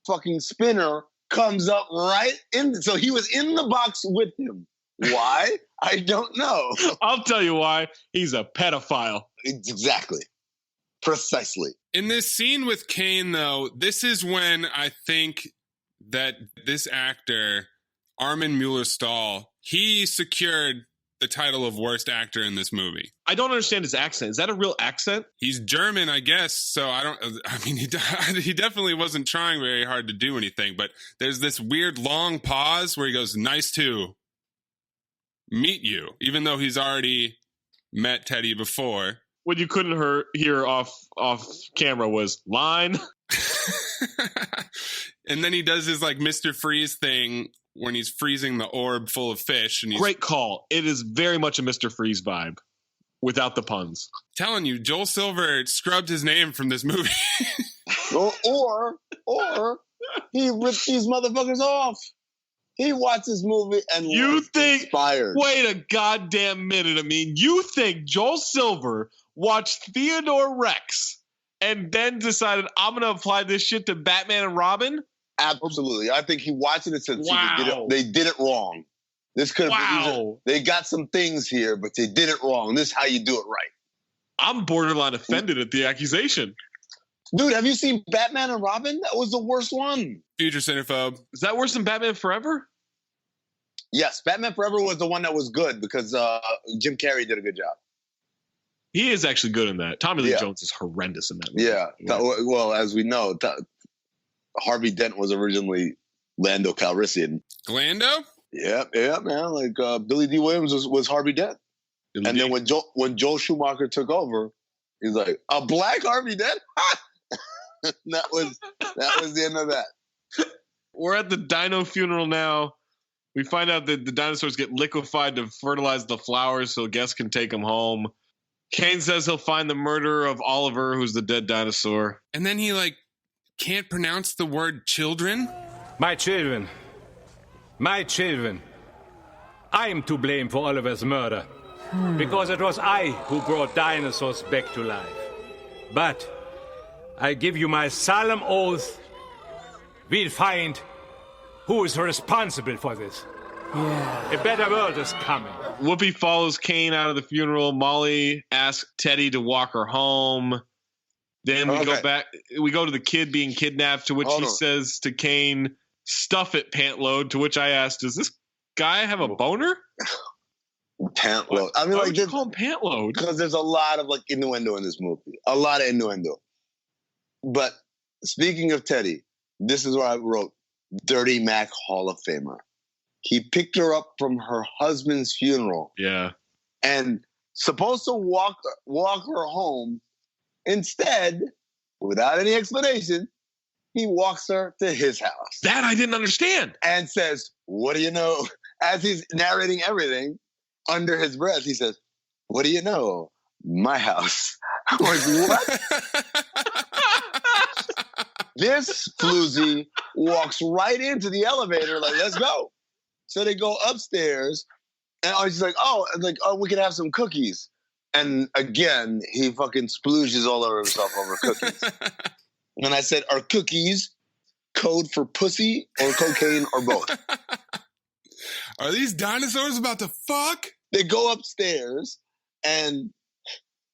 fucking spinner comes up right in. So he was in the box with him. Why? I don't know. I'll tell you why. He's a pedophile. Exactly. Precisely. In this scene with Kane, though, this is when I think that this actor, Armin Mueller-Stahl, he secured the title of worst actor in this movie. I don't understand his accent. Is that a real accent? He's German, I guess. So he definitely wasn't trying very hard to do anything. But there's this weird long pause where he goes, "Nice to meet you," even though he's already met Teddy before. What you couldn't hear off camera was line. And then he does his like Mr. Freeze thing when he's freezing the orb full of fish. And Great call. It is very much a Mr. Freeze vibe without the puns. Telling you, Joel Silver scrubbed his name from this movie. or he ripped these motherfuckers off. He watched this movie and was inspired. Wait a goddamn minute. I mean, you think Joel Silver watched Theodore Rex and then decided, I'm going to apply this shit to Batman and Robin? Absolutely. I think he watched it and said, wow. they did it wrong. This could have been, they got some things here, but they did it wrong. This is how you do it right. I'm borderline offended at the accusation. Dude, have you seen Batman and Robin? That was the worst one. Future Cinephobe. Is that worse than Batman Forever? Yes, Batman Forever was the one that was good because Jim Carrey did a good job. He is actually good in that. Tommy Lee Jones is horrendous in that movie. Yeah. Well, as we know, Harvey Dent was originally Lando Calrissian. Lando? Yeah, man. Like Billy D. Williams was Harvey Dent. And then when Joel Schumacher took over, he's like, a black Harvey Dent? that was the end of that. We're at the dino funeral now. We find out that the dinosaurs get liquefied to fertilize the flowers so guests can take them home. Kane says he'll find the murderer of Oliver, who's the dead dinosaur. And then he, can't pronounce the word children. My children. My children. I am to blame for Oliver's murder. Because it was I who brought dinosaurs back to life. But I give you my solemn oath, we'll find who is responsible for this. Yeah. A better world is coming. Whoopi follows Kane out of the funeral. Molly asks Teddy to walk her home. Then we go back. We go to the kid being kidnapped, to which he says to Kane, "Stuff it, pant load." To which I asked, "Does this guy have a boner?" Pant load. I mean, why would you call him pant load? Because there's a lot of innuendo in this movie. A lot of innuendo. But speaking of Teddy, this is where I wrote Dirty Mac Hall of Famer. He picked her up from her husband's funeral. Yeah. And supposed to walk her home. Instead, without any explanation, he walks her to his house. That I didn't understand. And says, "What do you know?" As he's narrating everything, under his breath, he says, "What do you know? My house." I'm like, what? This floozy walks right into the elevator, like, let's go. So they go upstairs, and she's like, oh, we can have some cookies. And again, he fucking splooshes all over himself over cookies. And I said, are cookies code for pussy or cocaine or both? Are these dinosaurs about to fuck? They go upstairs, and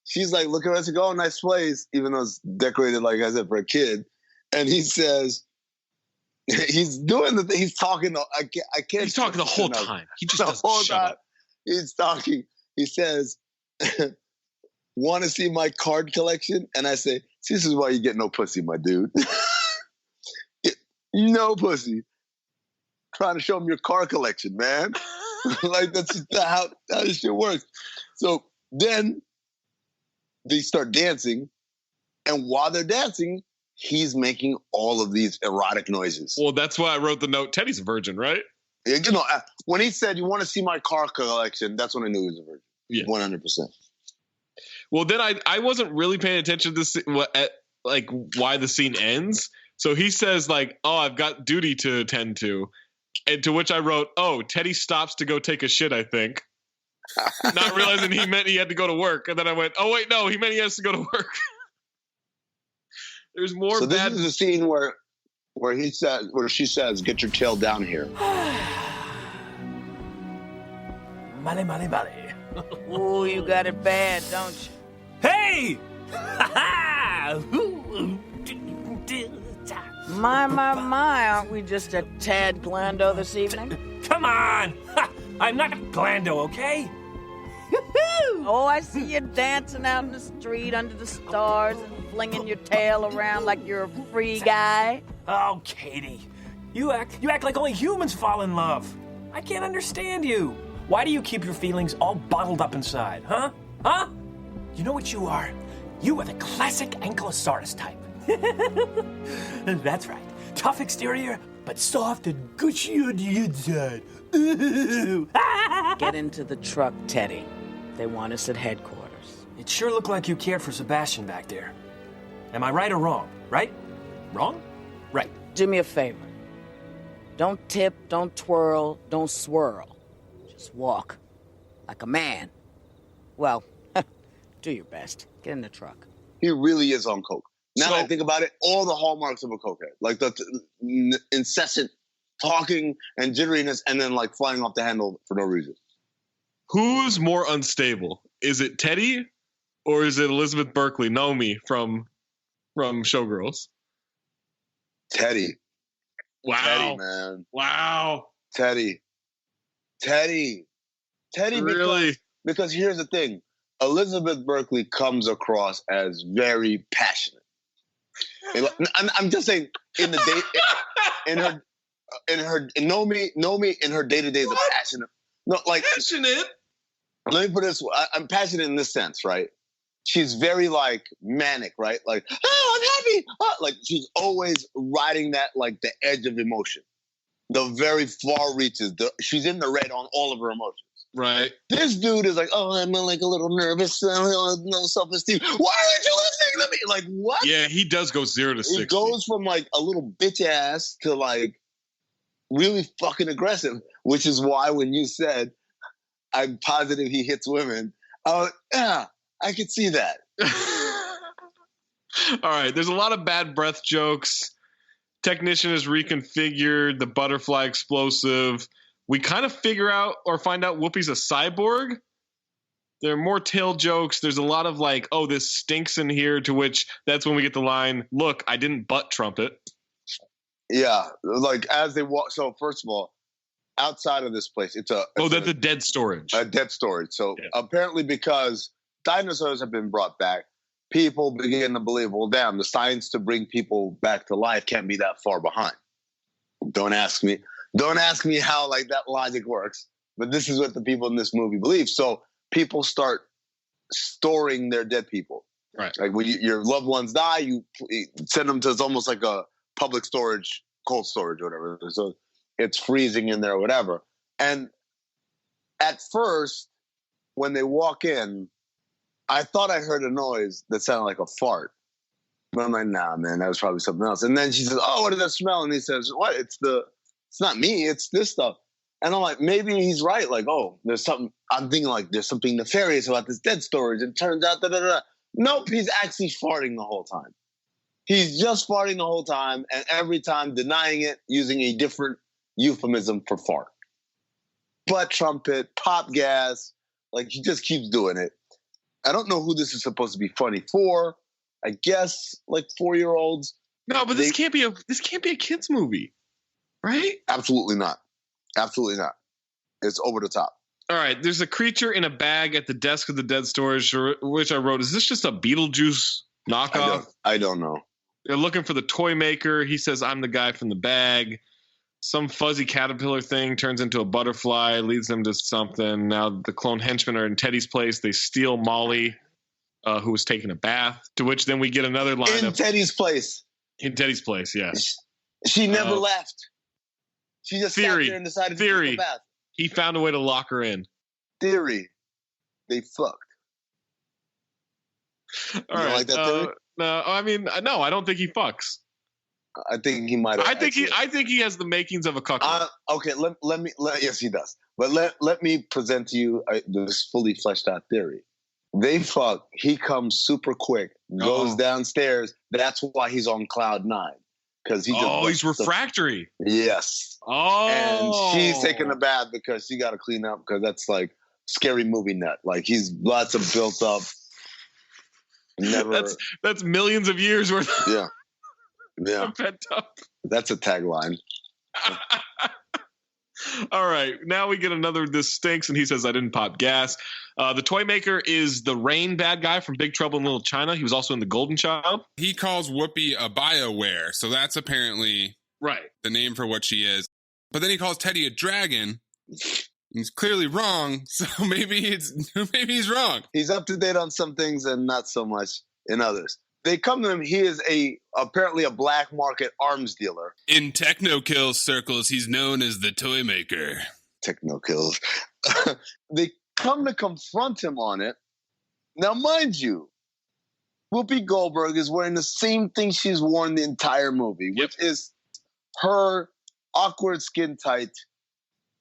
she's like, look at us, go, nice place, even though it's decorated, like I said, for a kid. And he says, he's doing the thing, he's talking, I can't. He's talking the whole time. He just doesn't shut up. He's talking. He says, want to see my card collection? And I say, see, this is why you get no pussy, my dude. No pussy. Trying to show him your car collection, man. Like, that's just how this shit works. So then they start dancing, and while they're dancing, he's making all of these erotic noises. Well, that's why I wrote the note, Teddy's a virgin, right? You know, when he said, you want to see my car collection, that's when I knew he was a virgin. Yeah. 100%. Well, then I wasn't really paying attention to why the scene ends. So he says, oh, I've got duty to attend to. And to which I wrote, oh, Teddy stops to go take a shit, I think. Not realizing he meant he had to go to work. And then I went, oh, wait, no, he meant he has to go to work. There's more so bad. This is a scene where where she says, "Get your tail down here." Money, money, money. Ooh, you got it bad, don't you? Hey! My, aren't we just a tad glando this evening? Come on! I'm not glando, okay? Oh, I see you dancing out in the street under the stars and flinging your tail around like you're a free guy. Oh, Katie, you act like only humans fall in love. I can't understand you. Why do you keep your feelings all bottled up inside, huh? Huh? You know what you are? You are the classic Ankylosaurus type. That's right. Tough exterior, but soft and gushy on the inside. Get into the truck, Teddy. They want us at headquarters. It sure looked like you cared for Sebastian back there. Am I right or wrong? Right? Wrong? Right. Do me a favor. Don't tip, don't twirl, don't swirl. Just walk. Like a man. Well, do your best. Get in the truck. He really is on coke. Now that I think about it, all the hallmarks of a cokehead. Like the incessant talking and jitteriness and then like flying off the handle for no reason. Who's more unstable? Is it Teddy or is it Elizabeth Berkley, Naomi from Showgirls? Teddy. Wow. Teddy, man. Wow. Teddy. Really? Because here's the thing. Elizabeth Berkley comes across as very passionate. I'm just saying in the day in Naomi in her day-to-day is a passionate. No, like passionate. Let me put it this way. I'm passionate in this sense, right? She's very like manic, right? Like, oh, I'm happy. Oh, like she's always riding that like the edge of emotion. The very far reaches. She's in the red on all of her emotions. Right. This dude is like, oh, I'm like a little nervous. I don't have no self-esteem. Why aren't you listening to me? Like, what? Yeah, he does go 0 to 60. He goes from like a little bitch ass to like really fucking aggressive, which is why when you said, I'm positive he hits women, yeah, I could see that. All right, there's a lot of bad breath jokes. Technician is reconfigured, the butterfly explosive. We kind of figure out or find out Whoopi's a cyborg. There are more tail jokes. There's a lot of like, oh, this stinks in here, to which that's when we get the line, look, I didn't butt trumpet. Yeah, like as they walk. So first of all, outside of this place, it's that's a dead storage. A dead storage. So apparently because dinosaurs have been brought back, people begin to believe, well, damn, the science to bring people back to life can't be that far behind. Don't ask me how like that logic works, but this is what the people in this movie believe. So people start storing their dead people. Right. Like when your loved ones die, you send them to, it's almost like a public storage, cold storage, or whatever. So it's freezing in there or whatever. And at first, when they walk in, I thought I heard a noise that sounded like a fart. But I'm like, nah, man, that was probably something else. And then she says, oh, what did that smell? And he says, what? It's not me, it's this stuff. And I'm like, maybe he's right. Like, oh, there's something. I'm thinking like there's something nefarious about this dead storage. And it turns out Nope, he's actually farting the whole time. He's just farting the whole time, and every time denying it using a different euphemism for fart. Butt trumpet, pop gas, like he just keeps doing it. I don't know who this is supposed to be funny for. I guess like 4-year-olds. No, but this can't be a kids movie, right? Absolutely not. Absolutely not. It's over the top. All right, there's a creature in a bag at the desk of the dead storage, which I wrote, is this just a Beetlejuice knockoff? I don't know. They're looking for the toy maker. He says, I'm the guy from the bag. Some fuzzy caterpillar thing turns into a butterfly, leads them to something. Now the clone henchmen are in Teddy's place. They steal Molly, who was taking a bath, to which then we get another line in Teddy's place. In Teddy's place, yes. She never left. She just sat there and decided to take a bath. He found a way to lock her in. Theory. They fucked. All right. Like that theory? No, I mean, no, I don't think he fucks. I think he might have. I think he has the makings of a cuckold. Okay, let me. Yes, he does. But let me present to you this fully fleshed out theory. They fuck. He comes super quick, goes downstairs. That's why he's on cloud 9. because he's refractory. Yes. Oh. And she's taking a bath because she got to clean up because that's like scary movie nut. Like he's lots of built up. Never. That's millions of years worth. Yeah. Pent up. That's a tagline. All right, now we get another "this stinks," and he says, "I didn't pop gas." The toy maker is the Rain bad guy from Big Trouble in Little China. He was also in The Golden Child. He calls Whoopi a BioWare, so that's apparently the name for what she is. But then he calls Teddy a dragon. He's clearly wrong, so maybe he's wrong. He's up to date on some things and not so much in others. They come to him. He is apparently a black market arms dealer. In Techno Kills circles, he's known as the toy maker. Techno Kills. They come to confront him on it. Now, mind you, Whoopi Goldberg is wearing the same thing she's worn the entire movie, which is her awkward skin tight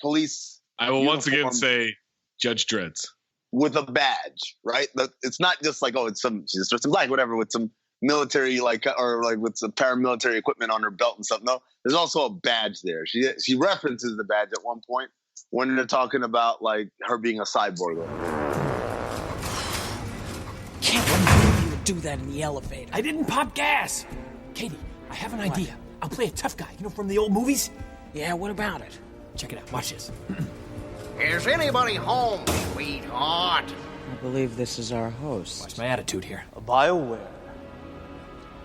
police. I will once again say Judge Dredd's. With a badge, right? It's not just like, she's dressed in black, whatever, with some military, or with some paramilitary equipment on her belt and stuff. No, there's also a badge there. She references the badge at one point when they're talking about, like, her being a cyborg. Can't believe you would do that in the elevator. I didn't pop gas. Katie, I have an idea. I'll play a tough guy, from the old movies. Yeah, what about it? Check it out. Watch this. Is anybody home, sweetheart? I believe this is our host. Watch my attitude here. A BioWare.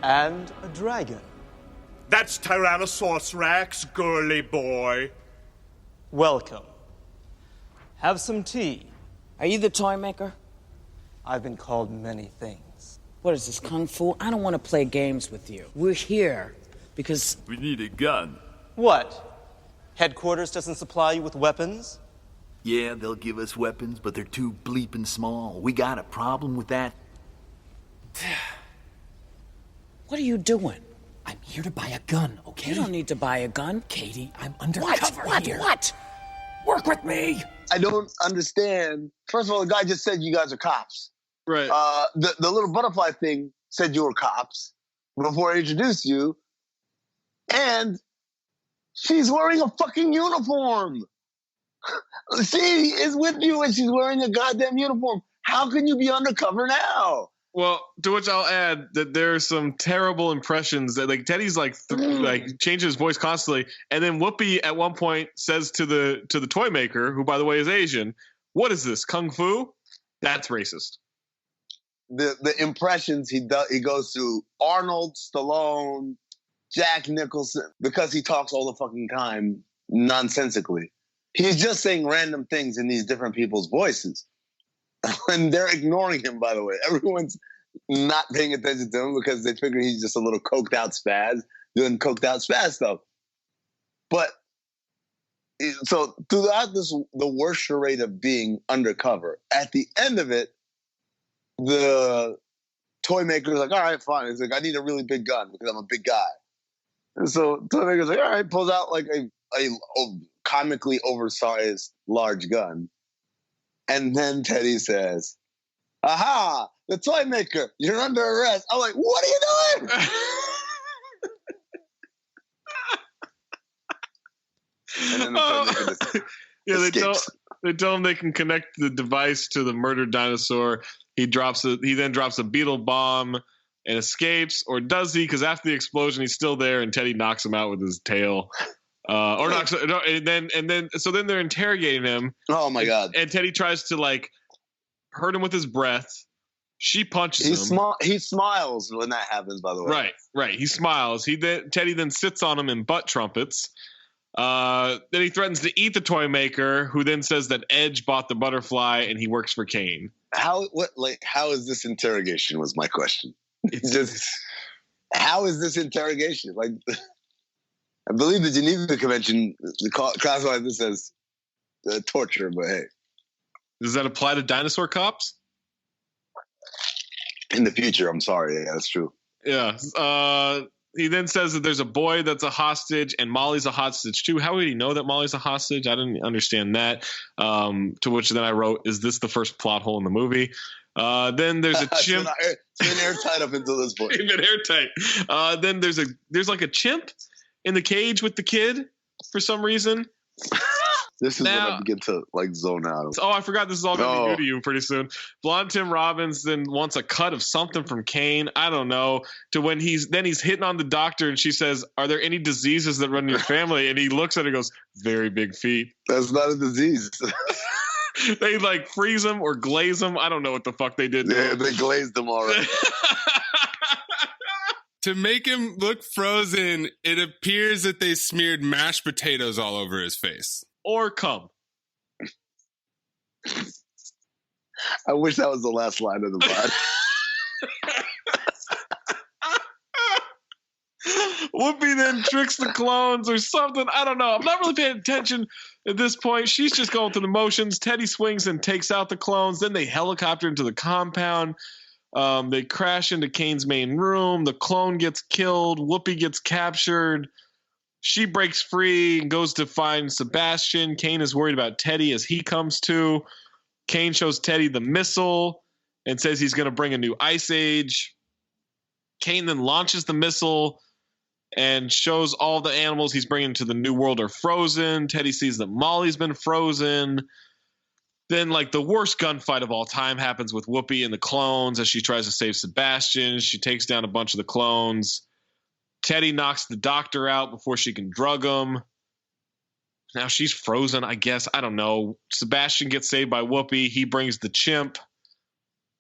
And a dragon. That's Tyrannosaurus Rex, girly boy. Welcome. Have some tea. Are you the toy maker? I've been called many things. What is this, Kung Fu? I don't want to play games with you. We're here because... We need a gun. What? Headquarters doesn't supply you with weapons? Yeah, they'll give us weapons, but they're too bleeping small. We got a problem with that. What are you doing? I'm here to buy a gun, okay? You don't need to buy a gun. Katie, I'm undercover here. What? Work with me. I don't understand. First of all, the guy just said you guys are cops. Right. The little butterfly thing said you were cops before I introduced you. And she's wearing a fucking uniform. She is with you and she's wearing a goddamn uniform. How can you be undercover now? Well, to which I'll add that there are some terrible impressions that, like, Teddy's like changing his voice constantly, and then Whoopi at one point says to the toy maker, who by the way is Asian, "What is this, Kung Fu?" That's racist. The impressions he goes through Arnold, Stallone, Jack Nicholson, because he talks all the fucking time nonsensically. He's just saying random things in these different people's voices. And they're ignoring him, by the way. Everyone's not paying attention to him because they figure he's just a little coked out spaz doing coked out spaz stuff. But so throughout the worst charade of being undercover, at the end of it, the toy maker's like, all right, fine. He's like, I need a really big gun because I'm a big guy. And so toy maker's like, all right, pulls out like a comically oversized large gun. And then Teddy says, aha, the toy maker, you're under arrest. I'm like, what are you doing? And then the toy maker just they tell him they can connect the device to the murdered dinosaur. He then drops a beetle bomb and escapes, or does he? Because after the explosion, he's still there, and Teddy knocks him out with his tail. And then they're interrogating him. Oh my god! And Teddy tries to like hurt him with his breath. She punches him. He smiles when that happens. By the way, right. He smiles. Teddy then sits on him and butt trumpets. Then he threatens to eat the toy maker, who then says that Edge bought the butterfly and he works for Kane. How is this interrogation? Was my question. It's just how is this interrogation? Like. I believe the Geneva Convention classifies this as torture, but hey. Does that apply to dinosaur cops? In the future, I'm sorry. Yeah, that's true. Yeah. He then says that there's a boy that's a hostage and Molly's a hostage too. How would he know that Molly's a hostage? I didn't understand that. To which then I wrote, is this the first plot hole in the movie? Then there's a chimp. It's been airtight up until this point. It's been airtight. Then there's like a chimp in the cage with the kid for some reason. This is when I begin to like zone out. Oh, I forgot this is all going to be new to you pretty soon. Blonde Tim Robbins then wants a cut of something from Kane. I don't know. To when he's hitting on the doctor and she says, "Are there any diseases that run in your family?" And he looks at her and goes, "Very big feet." That's not a disease. They like freeze him or glaze him. I don't know what the fuck they did. Yeah, they glazed him already. To make him look frozen, it appears that they smeared mashed potatoes all over his face. Or cum. I wish that was the last line of the pod. Whoopi then tricks the clones or something. I don't know. I'm not really paying attention at this point. She's just going through the motions. Teddy swings and takes out the clones. Then they helicopter into the compound. They crash into Kane's main room. The clone gets killed. Whoopi gets captured. She breaks free and goes to find Sebastian. Kane is worried about Teddy as he comes to. Kane shows Teddy the missile and says he's going to bring a new ice age. Kane then launches the missile and shows all the animals he's bringing to the new world are frozen. Teddy sees that Molly's been frozen. Then, like, the worst gunfight of all time happens with Whoopi and the clones as she tries to save Sebastian. She takes down a bunch of the clones. Teddy knocks the doctor out before she can drug him. Now she's frozen, I guess. I don't know. Sebastian gets saved by Whoopi. He brings the chimp.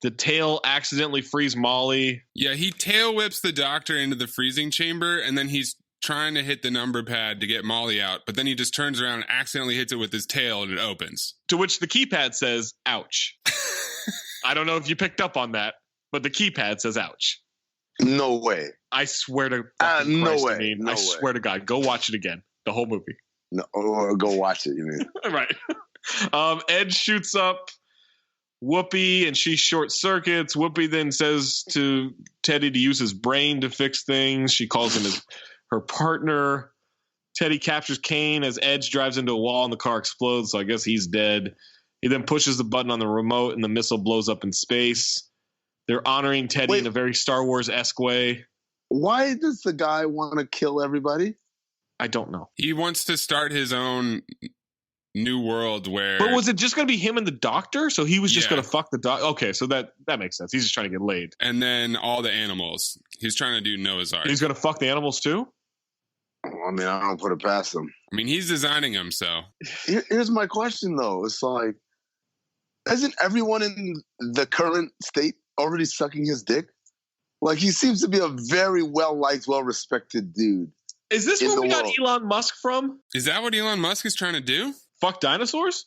The tail accidentally frees Molly. Yeah, he tail whips the doctor into the freezing chamber, and then he's trying to hit the number pad to get Molly out, but then he just turns around and accidentally hits it with his tail, and it opens. To which the keypad says, ouch. I don't know if you picked up on that, but the keypad says, ouch. No way. I swear to no Christ, way. I swear to God. Go watch it again. The whole movie. No, or go watch it, you mean? Right. Ed shoots up Whoopi and she short circuits. Whoopi then says to Teddy to use his brain to fix things. She calls him her partner. Teddy captures Kane as Edge drives into a wall and the car explodes, so I guess he's dead. He then pushes the button on the remote and the missile blows up in space. They're honoring Teddy in a very Star Wars-esque way. Why does the guy want to kill everybody? I don't know. He wants to start his own new world where... But was it just going to be him and the doctor? So he was just going to fuck the doctor? Okay, so that makes sense. He's just trying to get laid. And then all the animals. He's trying to do Noah's Ark. He's going to fuck the animals too? I mean, I don't put it past him. I mean, he's designing them, so... Here's my question, though. It's like, isn't everyone in the current state already sucking his dick? Like, he seems to be a very well-liked, well-respected dude. Is this where we got Elon Musk from? Is that what Elon Musk is trying to do? Fuck dinosaurs?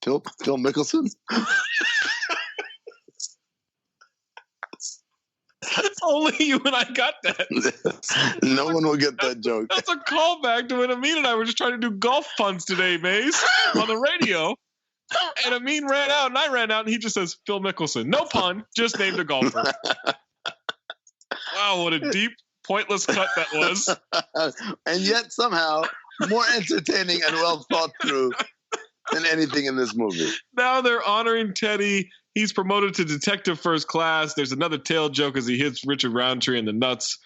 Phil Mickelson? Only you and I got that. No one will get that joke. That's a callback to when Amin and I were just trying to do golf puns today, Maze, on the radio. And Amin ran out, and I ran out, and he just says, Phil Mickelson. No pun, just named a golfer. Wow, what a deep, pointless cut that was. And yet, somehow, more entertaining and well thought through than anything in this movie. Now they're honoring Teddy. He's promoted to detective first class. There's another tail joke as he hits Richard Roundtree in the nuts.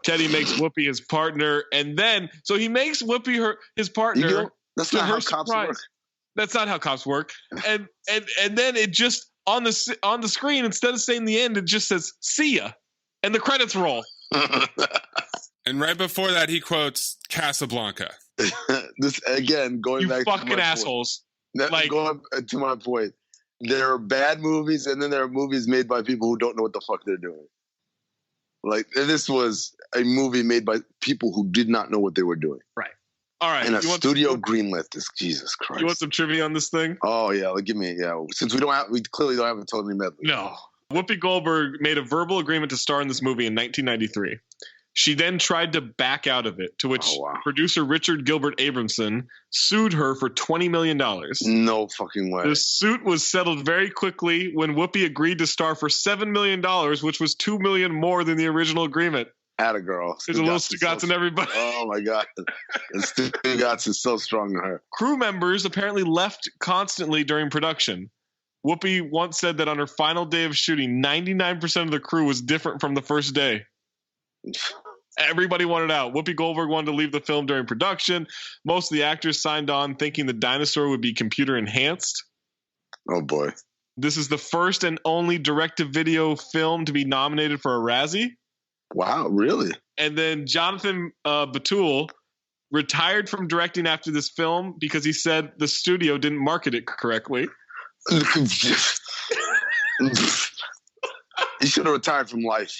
Teddy makes Whoopi his partner, and then so he makes Whoopi his partner. That's not how cops work. That's not how cops work. And then it just on the screen, instead of saying the end, it just says "see ya," and the credits roll. And right before that, he quotes Casablanca. This again, going back to my fucking assholes. Like, going to my point, there are bad movies, and then there are movies made by people who don't know what the fuck they're doing. Like, this was a movie made by people who did not know what they were doing. Right. All right. And a studio greenlit this. Jesus Christ. You want some trivia on this thing? Oh yeah, give me. Since we clearly don't have a totally medley. No. Whoopi Goldberg made a verbal agreement to star in this movie in 1993. She then tried to back out of it, to which producer Richard Gilbert Abramson sued her for $20 million. No fucking way. The suit was settled very quickly when Whoopi agreed to star for $7 million, which was $2 million more than the original agreement. Atta girl. There's a little Stugatz in everybody. Oh my God. And Stugatz is so strong to her. Crew members apparently left constantly during production. Whoopi once said that on her final day of shooting, 99% of the crew was different from the first day. Everybody wanted out. Whoopi Goldberg wanted to leave the film during production. Most of the actors signed on thinking the dinosaur would be computer enhanced. Oh, boy. This is the first and only direct-to-video film to be nominated for a Razzie. Wow, really? And then Jonathan Batul retired from directing after this film because he said the studio didn't market it correctly. He should have retired from life.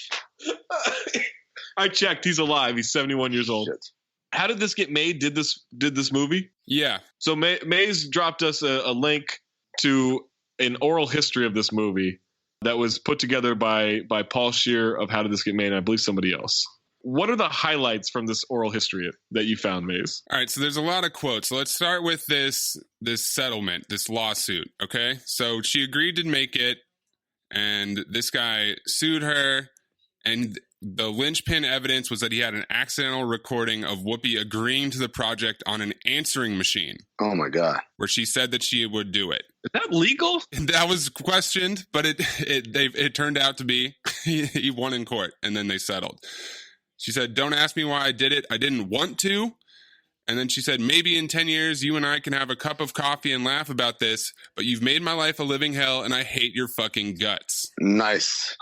I checked. He's alive. He's 71 years old. Shit. How did this get made? Did this movie? Yeah. So Maze dropped us a link to an oral history of this movie that was put together by Paul Scheer of How Did This Get Made, and I believe somebody else. What are the highlights from this oral history that you found, Maze? All right, so there's a lot of quotes. So let's start with this settlement, this lawsuit, okay? So she agreed to make it, and this guy sued her, and the linchpin evidence was that he had an accidental recording of Whoopi agreeing to the project on an answering machine. Oh, my God. Where she said that she would do it. Is that legal? That was questioned, but it turned out to be. He won in court, and then they settled. She said, "Don't ask me why I did it. I didn't want to." And then she said, "Maybe in 10 years, you and I can have a cup of coffee and laugh about this, but you've made my life a living hell, and I hate your fucking guts." Nice.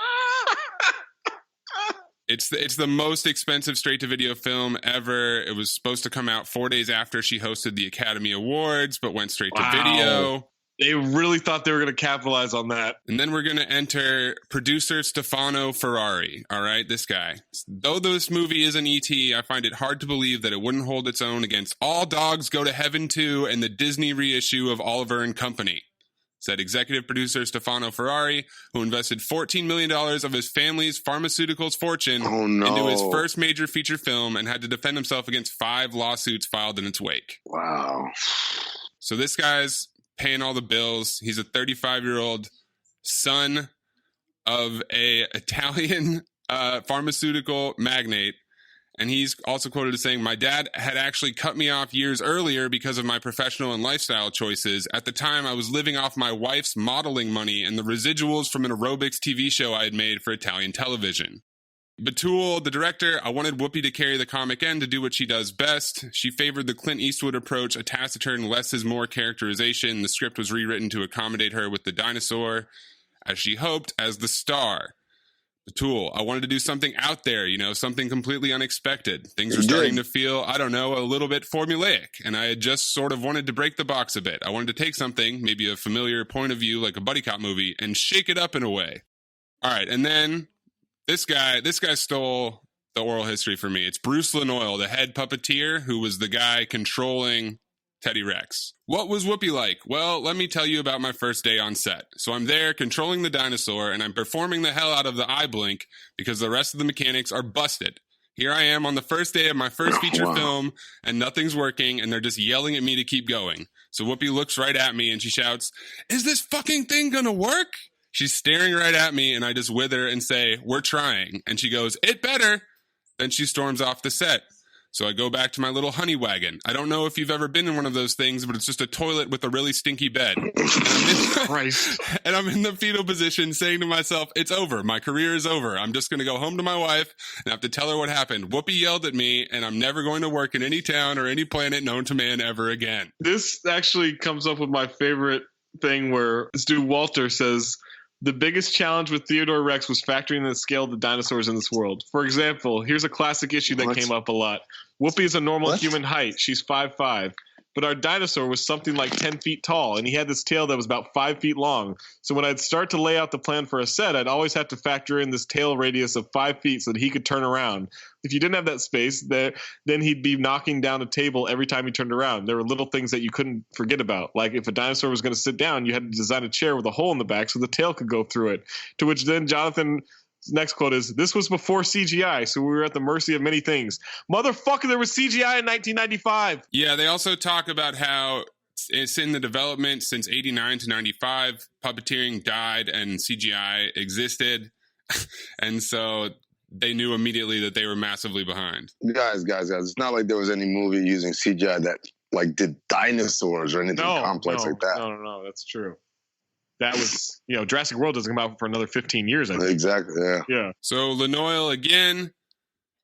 It's the most expensive straight-to-video film ever. It was supposed to come out 4 days after she hosted the Academy Awards, but went straight to video. They really thought they were going to capitalize on that. And then we're going to enter producer Stefano Ferrari. All right, this guy. Though this movie is an E.T., I find it hard to believe that it wouldn't hold its own against All Dogs Go to Heaven 2 and the Disney reissue of Oliver and Company, said executive producer Stefano Ferrari, who invested $14 million of his family's pharmaceuticals fortune into his first major feature film and had to defend himself against 5 lawsuits filed in its wake. Wow. So this guy's paying all the bills. He's a 35-year-old son of a Italian pharmaceutical magnate. And he's also quoted as saying, "My dad had actually cut me off years earlier because of my professional and lifestyle choices. At the time, I was living off my wife's modeling money and the residuals from an aerobics TV show I had made for Italian television." Batul, the director, "I wanted Whoopi to carry the comic end to do what she does best. She favored the Clint Eastwood approach, a taciturn less is more characterization. The script was rewritten to accommodate her with the dinosaur, as she hoped, as the star. Batul, I wanted to do something out there, something completely unexpected. Things were starting to feel, a little bit formulaic, and I had just sort of wanted to break the box a bit. I wanted to take something, maybe a familiar point of view like a buddy cop movie, and shake it up in a way." All right, and then this guy stole the oral history for me. It's Bruce Lanoil, the head puppeteer, who was the guy controlling Teddy Rex. "What was Whoopi like? Well, let me tell you about my first day on set. So I'm there controlling the dinosaur, and I'm performing the hell out of the eye blink because the rest of the mechanics are busted. Here I am on the first day of my first feature film, and nothing's working, and they're just yelling at me to keep going. So Whoopi looks right at me, and she shouts, 'Is this fucking thing gonna work?' She's staring right at me, and I just wither and say, 'We're trying.' And she goes, 'It better.' Then she storms off the set. So I go back to my little honey wagon. I don't know if you've ever been in one of those things, but it's just a toilet with a really stinky bed. And I'm in the fetal position saying to myself, it's over. My career is over. I'm just going to go home to my wife and have to tell her what happened. Whoopi yelled at me, and I'm never going to work in any town or any planet known to man ever again." This actually comes up with my favorite thing where this dude Walter says, "The biggest challenge with Theodore Rex was factoring in the scale of the dinosaurs in this world. For example, here's a classic issue that came up a lot. Whoopi is a normal human height. She's 5'5". But our dinosaur was something like 10 feet tall, and he had this tail that was about 5 feet long. So when I'd start to lay out the plan for a set, I'd always have to factor in this tail radius of 5 feet so that he could turn around. If you didn't have that space, then he'd be knocking down a table every time he turned around. There were little things that you couldn't forget about. Like if a dinosaur was going to sit down, you had to design a chair with a hole in the back so the tail could go through it." To which then Jonathan's next quote is, "This was before CGI, so we were at the mercy of many things." Motherfucker, there was CGI in 1995. Yeah, they also talk about how it's in the development since 89 to 95. Puppeteering died and CGI existed. And so they knew immediately that they were massively behind. Guys, it's not like there was any movie using CGI that did dinosaurs or anything complex like that. No, that's true. that was, Jurassic World doesn't come out for another 15 years, I think. Exactly, yeah. Yeah. So Lanoil, again,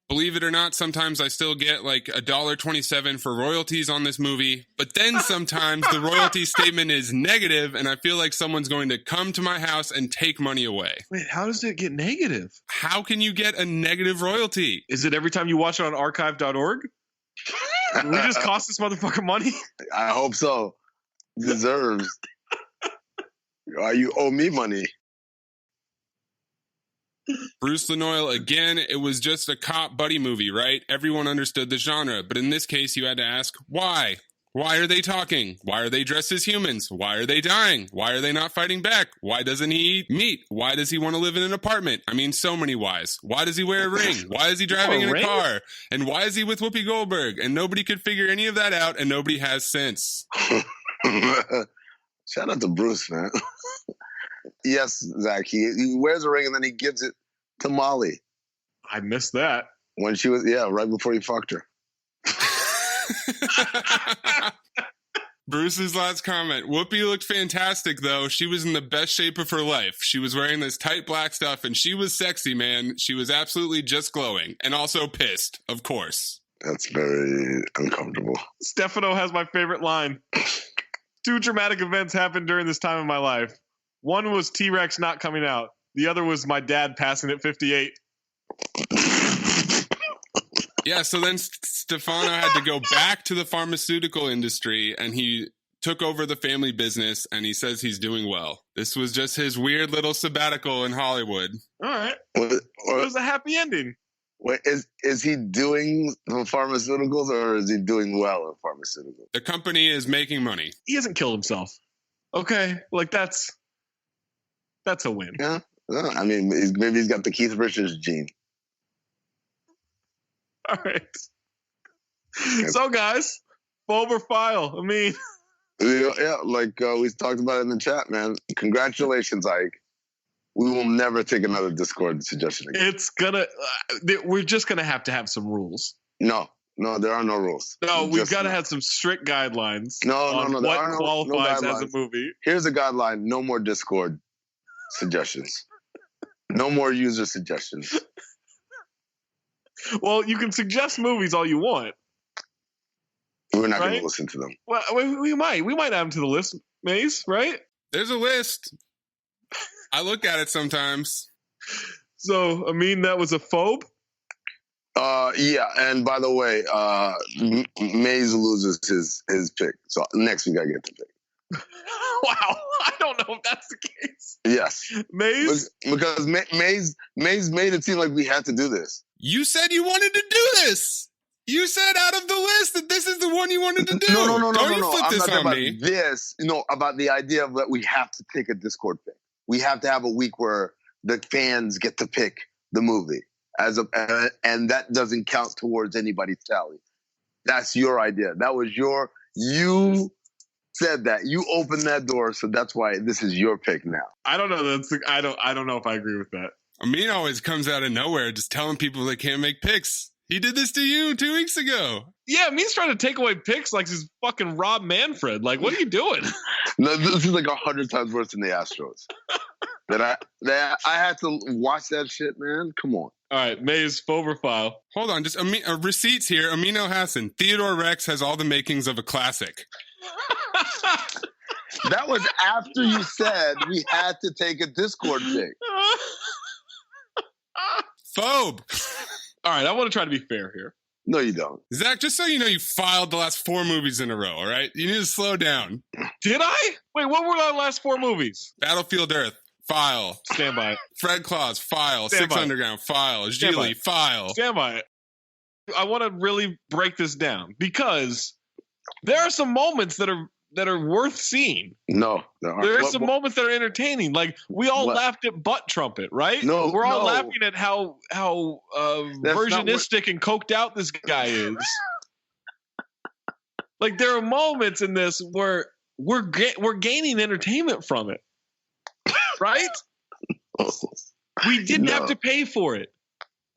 believe it or not, sometimes I still get like $1.27 for royalties on this movie. But then sometimes the royalty statement is negative, and I feel like someone's going to come to my house and take money away. Wait, how does it get negative? How can you get a negative royalty? Is it every time you watch it on archive.org? Did we just cost this motherfucker money? I hope so. Deserves. You owe me money. Bruce Lanoil, again, it was just a cop buddy movie, right? Everyone understood the genre. But in this case, you had to ask, why? Why are they talking? Why are they dressed as humans? Why are they dying? Why are they not fighting back? Why doesn't he eat meat? Why does he want to live in an apartment? I mean, so many whys. Why does he wear a ring? Why is he driving in a car? And why is he with Whoopi Goldberg? And nobody could figure any of that out, and nobody has sense. Shout out to Bruce, man. Yes, Zach. He wears a ring and then he gives it to Molly. I missed that. When she was, right before he fucked her. Bruce's last comment. Whoopi looked fantastic, though. She was in the best shape of her life. She was wearing this tight black stuff, and she was sexy, man. She was absolutely just glowing. And also pissed, of course. That's very uncomfortable. Stefano has my favorite line. 2 dramatic events happened during this time of my life. One was T-Rex not coming out. The other was my dad passing at 58. Yeah, so then Stefano had to go back to the pharmaceutical industry, and he took over the family business, and he says he's doing well. This was just his weird little sabbatical in Hollywood. All right. It was a happy ending. Wait, is he doing pharmaceuticals, or is he doing well in pharmaceuticals? The company is making money. He hasn't killed himself. Okay, like that's a win. Yeah, I mean, maybe he's got the Keith Richards gene. All right. So, guys, Phobe or File? I mean, like we talked about in the chat, man. Congratulations, Ike. We will never take another Discord suggestion again. It's gonna. We're just gonna have to have some rules. No, there are no rules. No, we've got to have some strict guidelines. No. What qualifies as a movie? Here's a guideline: no more Discord suggestions. No more user suggestions. Well, you can suggest movies all you want. We're not going to listen to them. Well, we might add them to the list, Maze, right? There's a list. I look at it sometimes. So, that was a phobe? Yeah, and by the way, Maze loses his pick. So next week I get the pick. Wow, I don't know if that's the case. Yes. Maze? Because Maze made it seem like we had to do this. You said you wanted to do this. You said out of the list that this is the one you wanted to do. No. Don't you flip this on me. About the idea of that we have to pick a Discord pick. We have to have a week where the fans get to pick the movie and that doesn't count towards anybody's tally. That's your idea. That was you said that. You opened that door, so that's why this is your pick now. I don't know. I don't know if I agree with that. Amin always comes out of nowhere just telling people they can't make picks. He did this to you 2 weeks ago. Yeah, Amin's trying to take away picks like he's fucking Rob Manfred. Like, what are you doing? No, this is like 100 times worse than the Astros. that I had to watch that shit, man. Come on. All right, Maze, Phobe or File. Hold on, just receipts here. Amin El-Hassan. Theodore Rex has all the makings of a classic. That was after you said we had to take a Discord pick. Phobe. All right, I want to try to be fair here. No, you don't. Zach, just so you know, you filed the last 4 movies in a row, all right? You need to slow down. Did I? Wait, what were the last 4 movies? Battlefield Earth, file. Stand by it. Fred Claus, file. Stand Six by Underground, file. Gigli, file. Stand by it. I want to really break this down because there are some moments that are worth seeing. No, there aren't. There are some moments that are entertaining. Like we all laughed at Butt Trumpet, right? No, we're all laughing at how versionistic and coked out this guy is. Like there are moments in this where we're gaining entertainment from it, right? We didn't have to pay for it.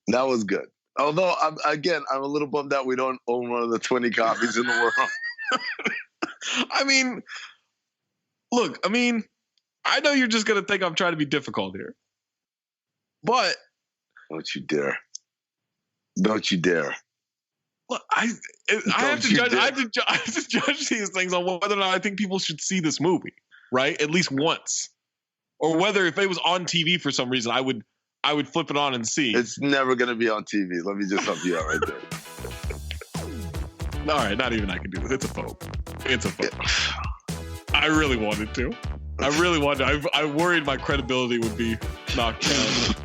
That was good. Although I'm a little bummed out we don't own one of the 20 copies in the world. I mean, look, I know you're just gonna think I'm trying to be difficult here, but don't you dare! Don't you dare! Look, I have to judge. I have to judge these things on whether or not I think people should see this movie, right? At least once, or whether if it was on TV for some reason, I would flip it on and see. It's never gonna be on TV. Let me just help you out right there. All right, not even I can do this. It's a phobe. It's a phobe. I really wanted to. I worried my credibility would be knocked down.